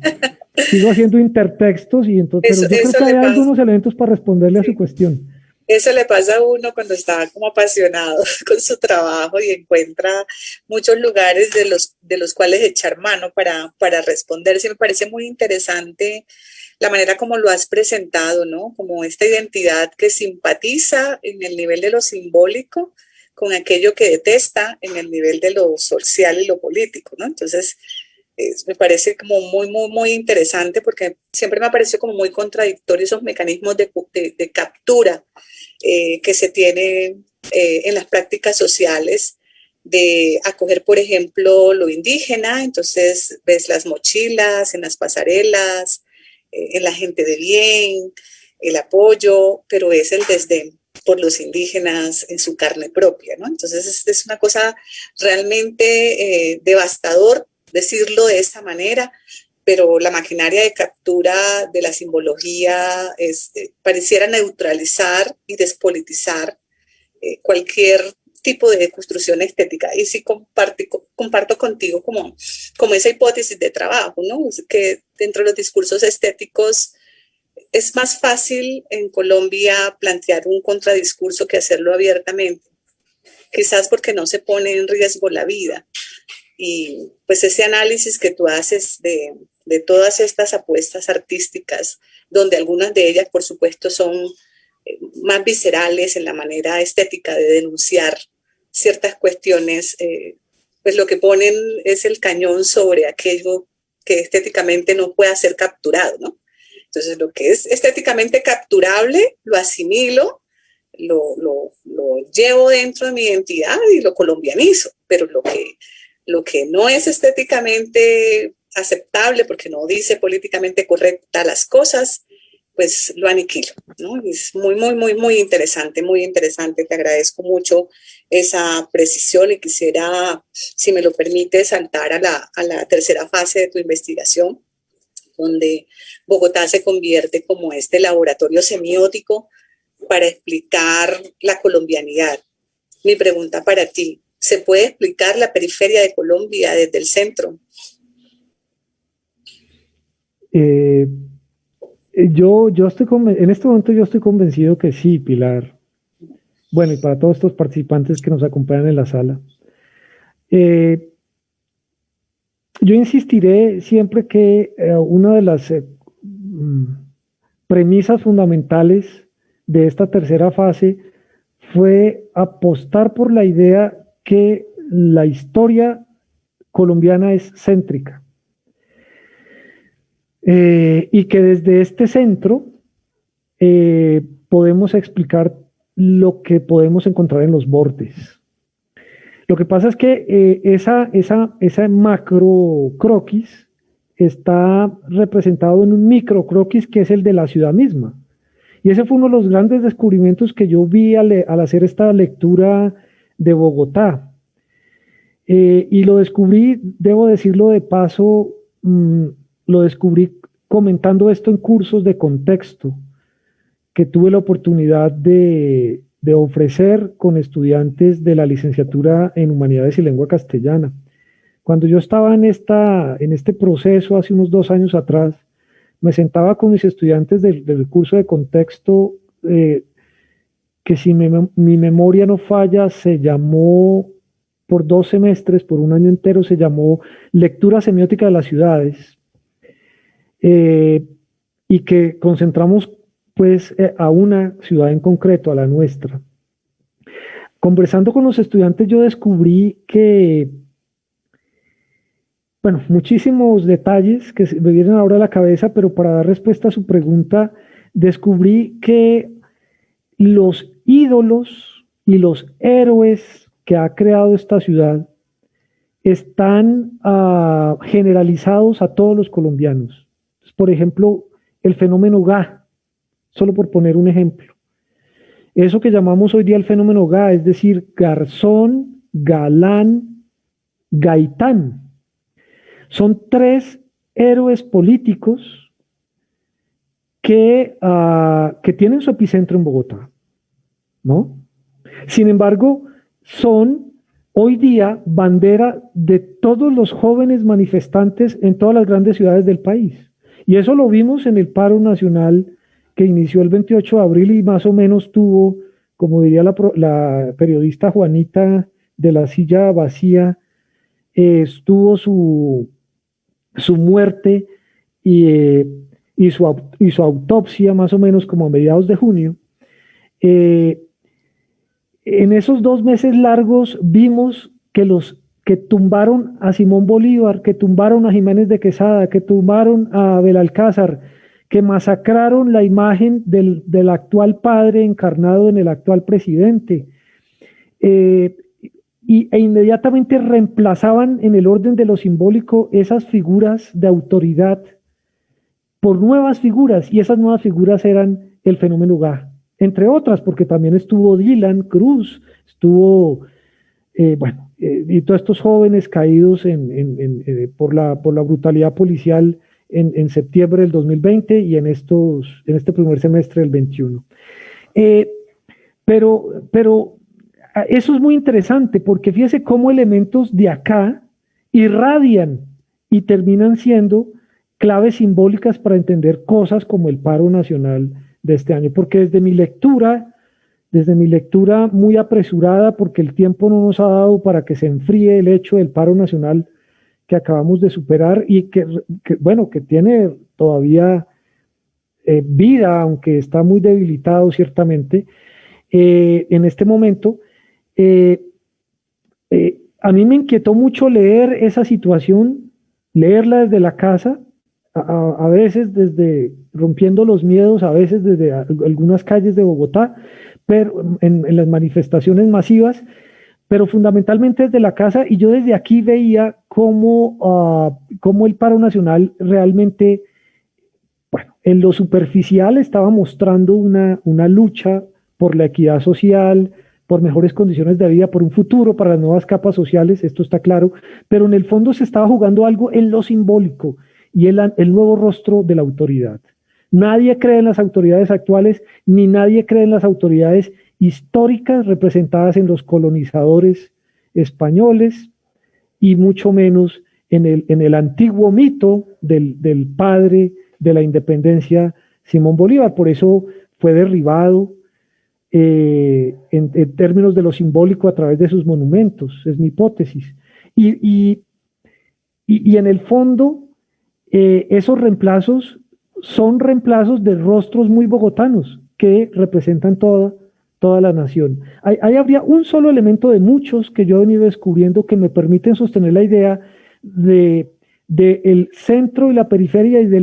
sigo haciendo intertextos, y entonces, pero yo creo que hay algunos elementos para responderle a su cuestión. Eso le pasa a uno cuando está como apasionado con su trabajo y encuentra muchos lugares de los cuales echar mano para responder. Sí, me parece muy interesante la manera como lo has presentado, ¿no? Como esta identidad que simpatiza en el nivel de lo simbólico con aquello que detesta en el nivel de lo social y lo político, ¿no? Entonces, me parece como muy, muy, muy interesante, porque siempre me ha parecido como muy contradictorio esos mecanismos de captura que se tienen en las prácticas sociales, de acoger, por ejemplo, lo indígena. Entonces ves las mochilas en las pasarelas, en la gente de bien, el apoyo, pero es el desdén por los indígenas en su carne propia, ¿no? Entonces es una cosa realmente devastador decirlo de esa manera, pero la maquinaria de captura de la simbología pareciera neutralizar y despolitizar cualquier tipo de construcción estética. Y sí comparto contigo como esa hipótesis de trabajo, ¿no? Que dentro de los discursos estéticos es más fácil en Colombia plantear un contradiscurso que hacerlo abiertamente, quizás porque no se pone en riesgo la vida. Y pues ese análisis que tú haces de todas estas apuestas artísticas, donde algunas de ellas, por supuesto, son más viscerales en la manera estética de denunciar ciertas cuestiones, pues lo que ponen es el cañón sobre aquello que estéticamente no puede ser capturado, ¿no? Entonces, lo que es estéticamente capturable, lo asimilo, lo llevo dentro de mi identidad y lo colombianizo, pero lo que no es estéticamente aceptable, porque no dice políticamente correcta las cosas, pues lo aniquilo, ¿no? Es muy, muy, muy, muy interesante, muy interesante. Te agradezco mucho esa precisión, y quisiera, si me lo permite, saltar a la tercera fase de tu investigación, donde Bogotá se convierte como este laboratorio semiótico para explicar la colombianidad. Mi pregunta para ti: ¿se puede explicar la periferia de Colombia desde el centro? Yo estoy en este momento yo estoy convencido que sí, Pilar. Bueno, y para todos estos participantes que nos acompañan en la sala. Yo insistiré siempre que una de las premisas fundamentales de esta tercera fase fue apostar por la idea que la historia colombiana es céntrica, y que desde este centro podemos explicar lo que podemos encontrar en los bordes. Lo que pasa es que esa macro croquis está representado en un micro croquis, que es el de la ciudad misma. Y ese fue uno de los grandes descubrimientos que yo vi al hacer esta lectura de Bogotá. Y lo descubrí, debo decirlo de paso, lo descubrí comentando esto en cursos de contexto que tuve la oportunidad de ofrecer con estudiantes de la licenciatura en Humanidades y Lengua Castellana. Cuando yo estaba en este proceso hace unos 2 años atrás, me sentaba con mis estudiantes del curso de contexto, que si mi memoria no falla, se llamó, por 2 semestres, por un año entero, se llamó Lectura Semiótica de las Ciudades, y que concentramos pues a una ciudad en concreto, a la nuestra. Conversando con los estudiantes, yo descubrí que, bueno, muchísimos detalles que me vienen ahora a la cabeza, pero para dar respuesta a su pregunta, descubrí que los ídolos y los héroes que ha creado esta ciudad están generalizados a todos los colombianos. Por ejemplo, el fenómeno GA, solo por poner un ejemplo. Eso que llamamos hoy día el fenómeno GA, es decir, garzón, galán, gaitán. Son 3 héroes políticos que tienen su epicentro en Bogotá, ¿no? Sin embargo, son hoy día bandera de todos los jóvenes manifestantes en todas las grandes ciudades del país. Y eso lo vimos en el paro nacional que inició el 28 de abril y más o menos tuvo, como diría la periodista Juanita de la Silla Vacía, estuvo su muerte y su autopsia más o menos como a mediados de junio. En esos 2 meses largos vimos que los que tumbaron a Simón Bolívar, que tumbaron a Jiménez de Quesada, que tumbaron a Belalcázar, que masacraron la imagen del actual padre encarnado en el actual presidente, e inmediatamente reemplazaban en el orden de lo simbólico esas figuras de autoridad por nuevas figuras, y esas nuevas figuras eran el fenómeno GA, entre otras, porque también estuvo Dylan Cruz, estuvo, y todos estos jóvenes caídos por la brutalidad policial en septiembre del 2020 y en este primer semestre del 21. Pero eso es muy interesante, porque fíjese cómo elementos de acá irradian y terminan siendo claves simbólicas para entender cosas como el paro nacional de este año, porque desde mi lectura muy apresurada, porque el tiempo no nos ha dado para que se enfríe el hecho del paro nacional que acabamos de superar y que tiene todavía vida, aunque está muy debilitado ciertamente, en este momento, a mí me inquietó mucho leer esa situación, leerla desde la casa, a veces desde rompiendo los miedos, a veces desde algunas calles de Bogotá, pero en las manifestaciones masivas, pero fundamentalmente desde la casa, y yo desde aquí veía cómo el paro nacional realmente, en lo superficial estaba mostrando una lucha por la equidad social, por mejores condiciones de vida, por un futuro para las nuevas capas sociales, esto está claro, pero en el fondo se estaba jugando algo en lo simbólico y el nuevo rostro de la autoridad. Nadie cree en las autoridades actuales, ni nadie cree en las autoridades históricas representadas en los colonizadores españoles, y mucho menos en el antiguo mito del padre de la independencia, Simón Bolívar. Por eso fue derribado en términos de lo simbólico a través de sus monumentos, es mi hipótesis. Y en el fondo, esos reemplazos son reemplazos de rostros muy bogotanos que representan toda la nación. Ahí habría un solo elemento de muchos que yo he venido descubriendo que me permiten sostener la idea de el centro y la periferia, y de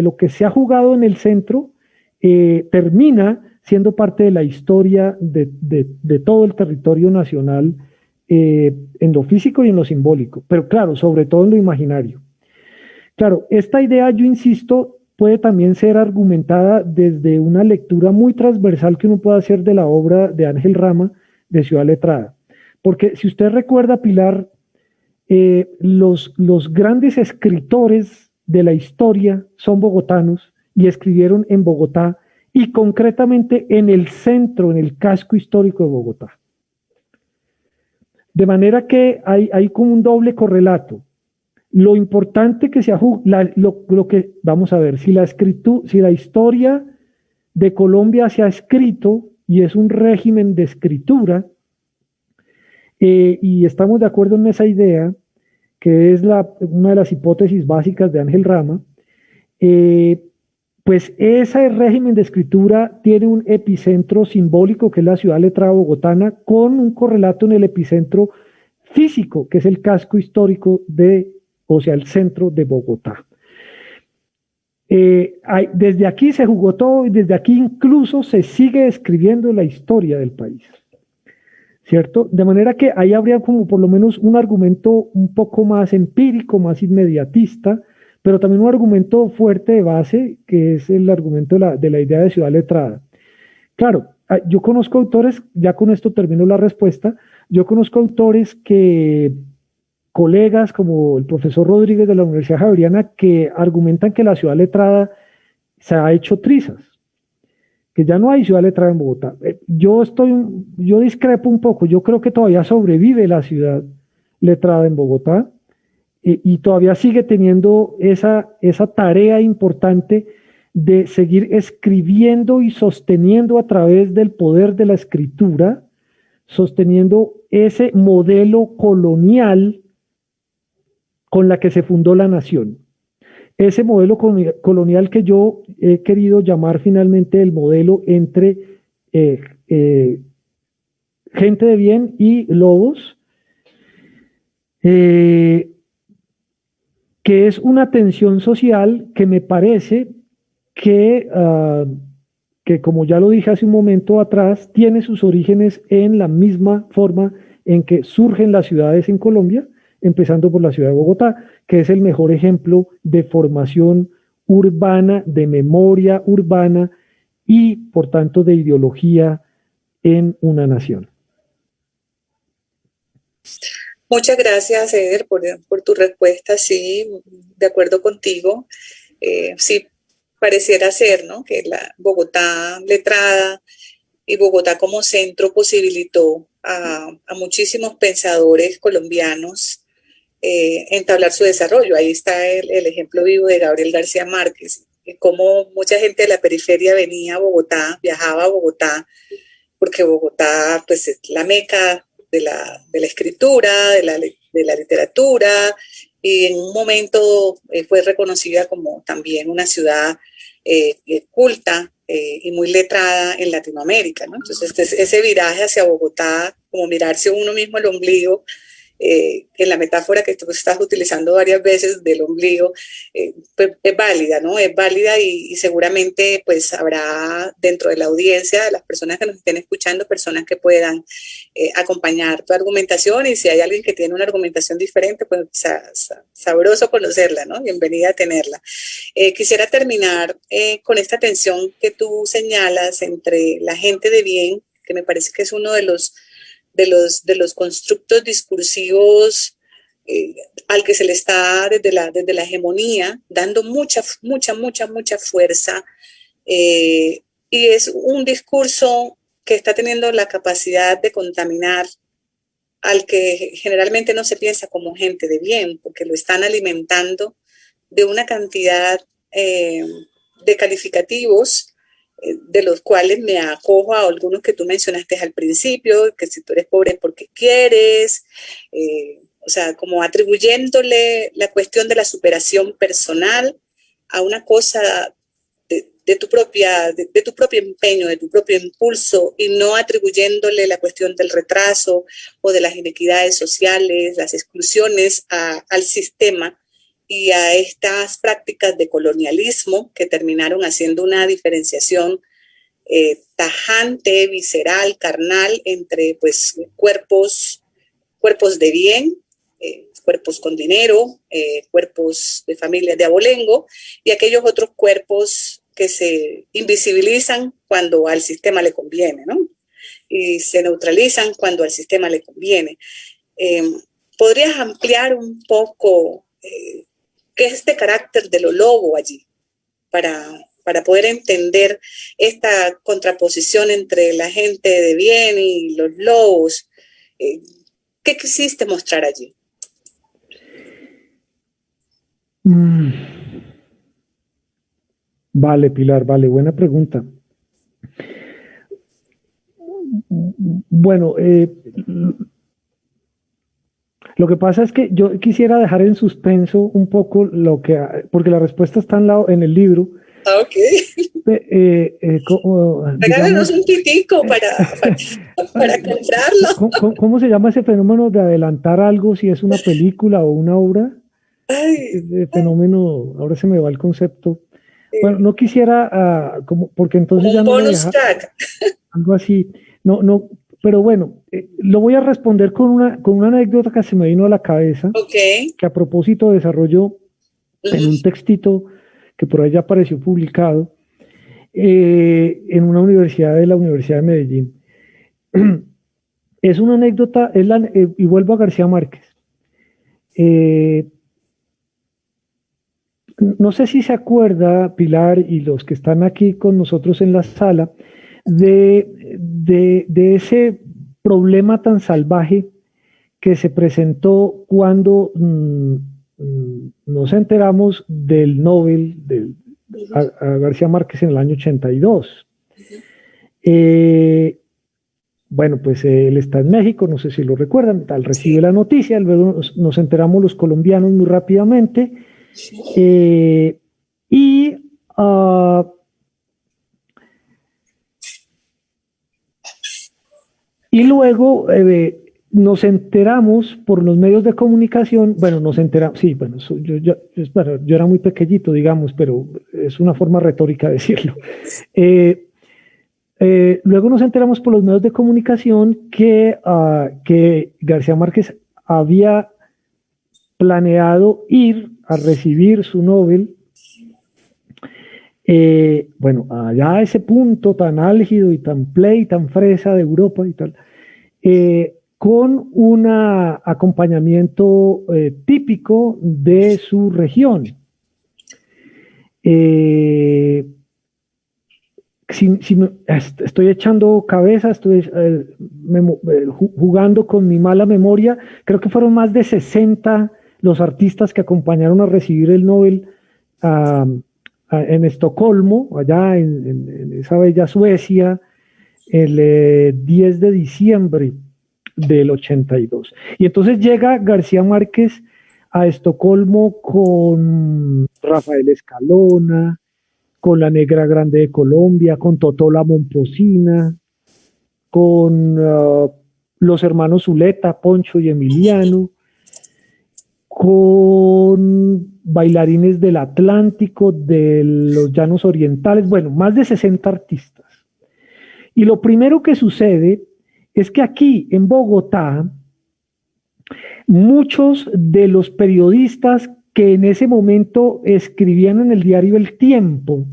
lo que se ha jugado en el centro termina siendo parte de la historia de todo el territorio nacional, en lo físico y en lo simbólico, pero claro, sobre todo en lo imaginario. Claro, esta idea, yo insisto, puede también ser argumentada desde una lectura muy transversal que uno puede hacer de la obra de Ángel Rama de Ciudad Letrada. Porque si usted recuerda, Pilar, los grandes escritores de la historia son bogotanos y escribieron en Bogotá y concretamente en el centro, en el casco histórico de Bogotá. De manera que hay como un doble correlato. Lo importante que lo que vamos a ver, si la historia de Colombia se ha escrito y es un régimen de escritura, y estamos de acuerdo en esa idea, que es una de las hipótesis básicas de Ángel Rama, pues ese régimen de escritura tiene un epicentro simbólico, que es la ciudad letrada bogotana, con un correlato en el epicentro físico, que es el casco histórico o sea, el centro de Bogotá. Desde aquí se jugó todo y desde aquí incluso se sigue escribiendo la historia del país, ¿cierto? De manera que ahí habría como por lo menos un argumento un poco más empírico, más inmediatista, pero también un argumento fuerte de base, que es el argumento de la idea de ciudad letrada. Claro, yo conozco autores, ya con esto termino la respuesta, yo conozco autores colegas como el profesor Rodríguez de la Universidad Javeriana, que argumentan que la ciudad letrada se ha hecho trizas, que ya no hay ciudad letrada en Bogotá. Yo discrepo un poco, yo creo que todavía sobrevive la ciudad letrada en Bogotá y todavía sigue teniendo esa tarea importante de seguir escribiendo y sosteniendo a través del poder de la escritura, sosteniendo ese modelo colonial con la que se fundó la nación. Ese modelo colonial que yo he querido llamar finalmente el modelo entre gente de bien y lobos, que es una tensión social que me parece que como ya lo dije hace un momento atrás, tiene sus orígenes en la misma forma en que surgen las ciudades en Colombia, empezando por la ciudad de Bogotá, que es el mejor ejemplo de formación urbana, de memoria urbana y, por tanto, de ideología en una nación. Muchas gracias, Eder, por tu respuesta. Sí, de acuerdo contigo. Sí, pareciera ser, ¿no?, que la Bogotá letrada y Bogotá como centro posibilitó a muchísimos pensadores colombianos entablar su desarrollo. Ahí está el ejemplo vivo de Gabriel García Márquez, cómo mucha gente de la periferia venía a Bogotá, viajaba a Bogotá, porque Bogotá pues, es la meca de la escritura, de la literatura, y en un momento fue reconocida como también una ciudad culta y muy letrada en Latinoamérica, ¿no? Entonces ese viraje hacia Bogotá, como mirarse uno mismo el ombligo, en la metáfora que tú estás utilizando varias veces del ombligo, pues es válida, ¿no? Es válida y seguramente pues habrá dentro de la audiencia, de las personas que nos estén escuchando, personas que puedan acompañar tu argumentación, y si hay alguien que tiene una argumentación diferente, pues sabroso conocerla, ¿no? Bienvenida a tenerla. Quisiera terminar con esta tensión que tú señalas entre la gente de bien, que me parece que es uno de los constructos discursivos al que se le está desde la hegemonía dando mucha fuerza, y es un discurso que está teniendo la capacidad de contaminar al que generalmente no se piensa como gente de bien, porque lo están alimentando de una cantidad de calificativos, de los cuales me acojo a algunos que tú mencionaste al principio, que si tú eres pobre es porque quieres, o sea, como atribuyéndole la cuestión de la superación personal a una cosa de tu propio empeño, de tu propio impulso, y no atribuyéndole la cuestión del retraso o de las inequidades sociales, las exclusiones al sistema y a estas prácticas de colonialismo que terminaron haciendo una diferenciación tajante, visceral, carnal, entre pues cuerpos de bien, cuerpos con dinero, cuerpos de familias de abolengo, y aquellos otros cuerpos que se invisibilizan cuando al sistema le conviene, ¿no? y se neutralizan cuando al sistema le conviene. ¿Podrías ampliar un poco qué es este carácter de lo lobo allí para poder entender esta contraposición entre la gente de bien y los lobos? ¿Qué quisiste mostrar allí? Vale, Pilar, vale, buena pregunta. Bueno, lo que pasa es que yo quisiera dejar en suspenso un poco porque la respuesta está en el libro. Ok. Regálanos un pitico para comprarlo. ¿Cómo se llama ese fenómeno de adelantar algo si es una película o una obra? Ese fenómeno, ahora se me va el concepto. Bueno, no quisiera, porque entonces ya no bonus track. Algo así. No, pero bueno, lo voy a responder con una anécdota que se me vino a la cabeza, que a propósito desarrolló en un textito que por ahí ya apareció publicado en una universidad de la Universidad de Medellín. Es una anécdota, y vuelvo a García Márquez. No sé si se acuerda, Pilar, y los que están aquí con nosotros en la sala, de ese problema tan salvaje que se presentó cuando nos enteramos del Nobel a García Márquez en el año 82. Bueno, pues él está en México, no sé si lo recuerdan, recibe la noticia, luego nos enteramos los colombianos muy rápidamente. Y luego nos enteramos por los medios de comunicación, bueno, yo era muy pequeñito, digamos, pero es una forma retórica de decirlo. Luego nos enteramos por los medios de comunicación que García Márquez había planeado ir a recibir su Nobel, bueno, allá a ese punto tan álgido y tan tan fresa de Europa y tal, con un acompañamiento típico de su región. Estoy echando cabeza, estoy jugando con mi mala memoria, creo que fueron más de 60 los artistas que acompañaron a recibir el Nobel en Estocolmo, allá en esa bella Suecia, el 10 de diciembre del 82. Y entonces llega García Márquez a Estocolmo con Rafael Escalona, con la Negra Grande de Colombia, con Totó la Momposina, con los hermanos Zuleta, Poncho y Emiliano, con bailarines del Atlántico, de los Llanos Orientales, bueno, más de 60 artistas. Y lo primero que sucede es que aquí en Bogotá, muchos de los periodistas que en ese momento escribían en el diario El Tiempo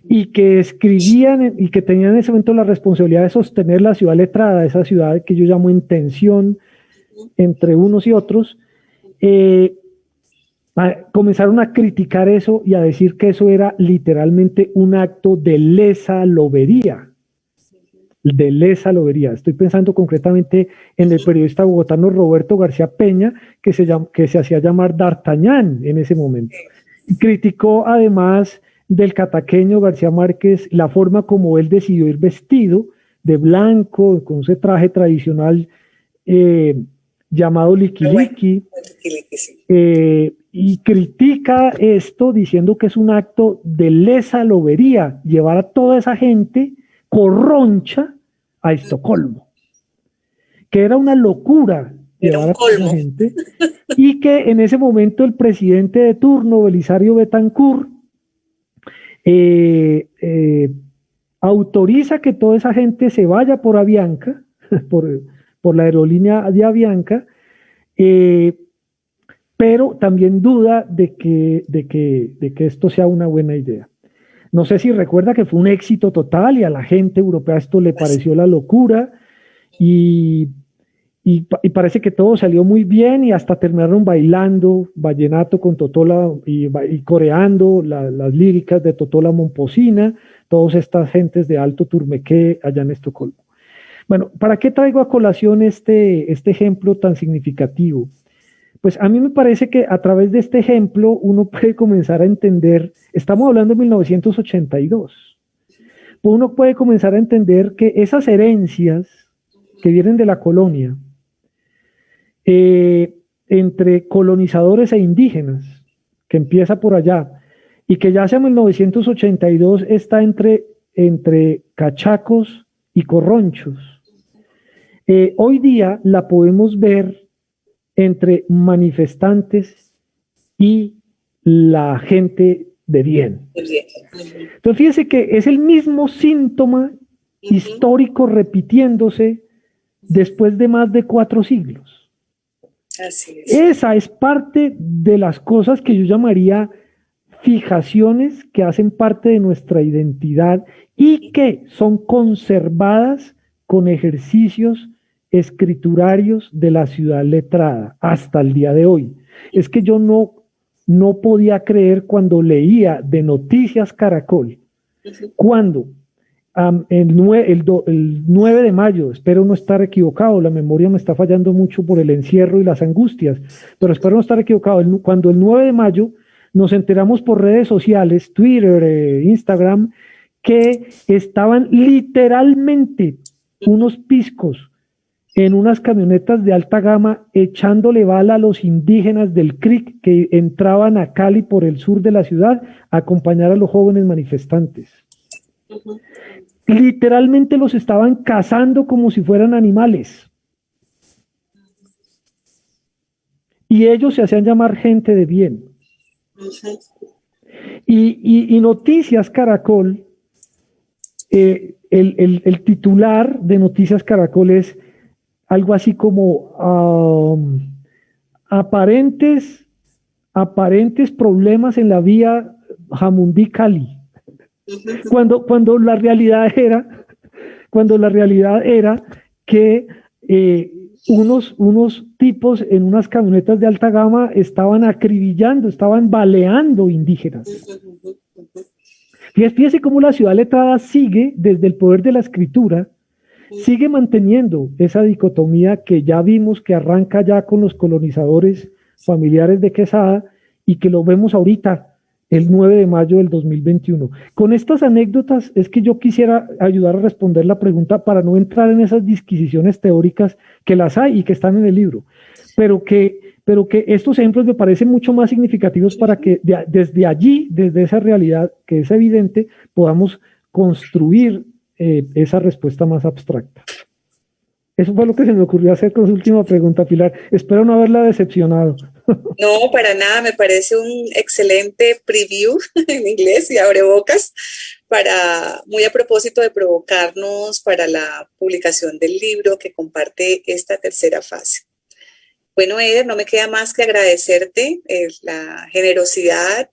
y que escribían y que tenían en ese momento la responsabilidad de sostener la ciudad letrada, esa ciudad que yo llamo en tensión entre unos y otros, comenzaron a criticar eso y a decir que eso era literalmente un acto de lesa lobería. De lesa lobería. Estoy pensando concretamente en el periodista bogotano Roberto García Peña, que se hacía llamar D'Artagnan en ese momento. Y criticó además del cataqueño García Márquez la forma como él decidió ir vestido de blanco, con ese traje tradicional llamado liquiliqui, y critica esto diciendo que es un acto de lesa lobería llevar a toda esa gente corroncha a Estocolmo, que era una locura llevar a toda esa gente, y que en ese momento el presidente de turno, Belisario Betancur, autoriza que toda esa gente se vaya por Avianca, por la aerolínea de Avianca, pero también duda de que esto sea una buena idea. No sé si recuerda que fue un éxito total y a la gente europea esto le pareció la locura. y, y parece que todo salió muy bien y hasta terminaron bailando vallenato con Totola y coreando las líricas de Totola Momposina, todas estas gentes de Alto Turmequé allá en Estocolmo. Bueno, ¿para qué traigo a colación este ejemplo tan significativo? Pues a mí me parece que a través de este ejemplo uno puede comenzar a entender, estamos hablando de 1982, pues uno puede comenzar a entender que esas herencias que vienen de la colonia, entre colonizadores e indígenas, que empieza por allá, y que ya hacia 1982 está entre cachacos y corronchos, hoy día la podemos ver entre manifestantes y la gente de bien. Entonces fíjense que es el mismo síntoma histórico repitiéndose después de más de 4 siglos. Así es. Esa es parte de las cosas que yo llamaría fijaciones que hacen parte de nuestra identidad y que son conservadas con ejercicios escriturarios de la ciudad letrada hasta el día de hoy. Es que yo no podía creer cuando leía de Noticias Caracol, cuando el 9 de mayo, espero no estar equivocado, la memoria me está fallando mucho por el encierro y las angustias, pero espero no estar equivocado, cuando el 9 de mayo nos enteramos por redes sociales, Twitter, Instagram, que estaban literalmente unos piscos en unas camionetas de alta gama echándole bala a los indígenas del CRIC que entraban a Cali por el sur de la ciudad a acompañar a los jóvenes manifestantes. Literalmente los estaban cazando como si fueran animales. Y ellos se hacían llamar gente de bien. Y Noticias Caracol, el titular de Noticias Caracol es algo así como aparentes problemas en la vía Jamundí-Cali. Cuando la realidad era que unos tipos en unas camionetas de alta gama estaban acribillando, estaban baleando indígenas. Fíjese cómo la ciudad letrada sigue, desde el poder de la escritura, sigue manteniendo esa dicotomía que ya vimos que arranca ya con los colonizadores familiares de Quesada y que lo vemos ahorita, el 9 de mayo del 2021. Con estas anécdotas es que yo quisiera ayudar a responder la pregunta para no entrar en esas disquisiciones teóricas que las hay y que están en el libro, pero que estos ejemplos me parecen mucho más significativos para que desde allí, desde esa realidad que es evidente, podamos construir esa respuesta más abstracta. Eso fue lo que se me ocurrió hacer con su última pregunta, Pilar. Espero no haberla decepcionado. No, para nada, me parece un excelente preview en inglés y abrebocas muy a propósito de provocarnos para la publicación del libro que comparte esta tercera fase. Bueno, Eder, no me queda más que agradecerte la generosidad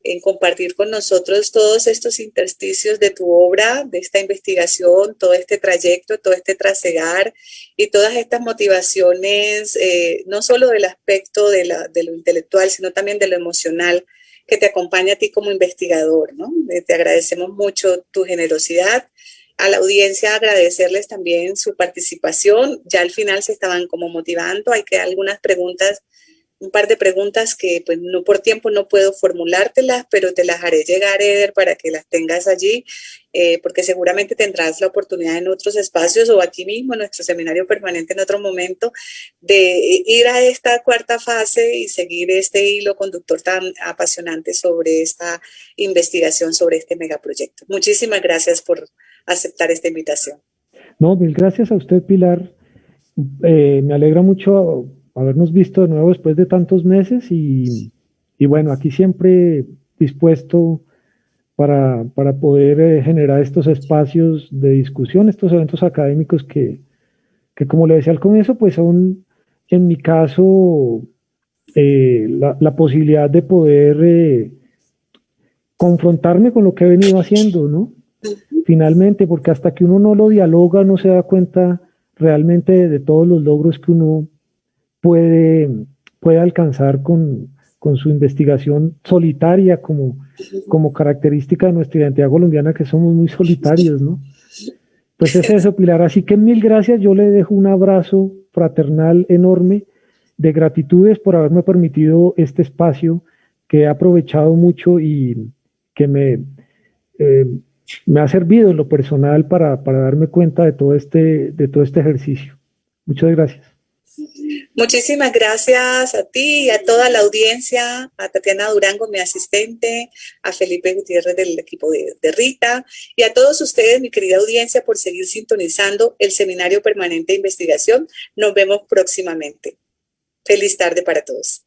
en compartir con nosotros todos estos intersticios de tu obra, de esta investigación, todo este trayecto, todo este trasegar y todas estas motivaciones, no solo del aspecto de lo intelectual, sino también de lo emocional que te acompaña a ti como investigador, ¿no? Te agradecemos mucho tu generosidad. A la audiencia agradecerles también su participación. Ya al final se estaban como motivando, hay que algunas preguntas, un par de preguntas que pues no por tiempo no puedo formulártelas, pero te las haré llegar, Eder, para que las tengas allí, porque seguramente tendrás la oportunidad en otros espacios o aquí mismo en nuestro seminario permanente en otro momento de ir a esta cuarta fase y seguir este hilo conductor tan apasionante sobre esta investigación, sobre este megaproyecto. Muchísimas gracias por aceptar esta invitación. No, mil gracias a usted, Pilar. Me alegra mucho habernos visto de nuevo después de tantos meses y bueno, aquí siempre dispuesto para poder generar estos espacios de discusión, estos eventos académicos que como le decía al comienzo, pues son en mi caso la posibilidad de poder confrontarme con lo que he venido haciendo, ¿no? Finalmente, porque hasta que uno no lo dialoga, no se da cuenta realmente de todos los logros que uno puede alcanzar con su investigación solitaria como característica de nuestra identidad colombiana, que somos muy solitarios, ¿no? Pues es eso, Pilar. Así que mil gracias. Yo le dejo un abrazo fraternal enorme de gratitudes por haberme permitido este espacio que he aprovechado mucho y que me ha servido en lo personal para darme cuenta de todo este ejercicio. Muchas gracias. Muchísimas gracias a ti y a toda la audiencia, a Tatiana Durango, mi asistente, a Felipe Gutiérrez del equipo de Rita y a todos ustedes, mi querida audiencia, por seguir sintonizando el Seminario Permanente de Investigación. Nos vemos próximamente. Feliz tarde para todos.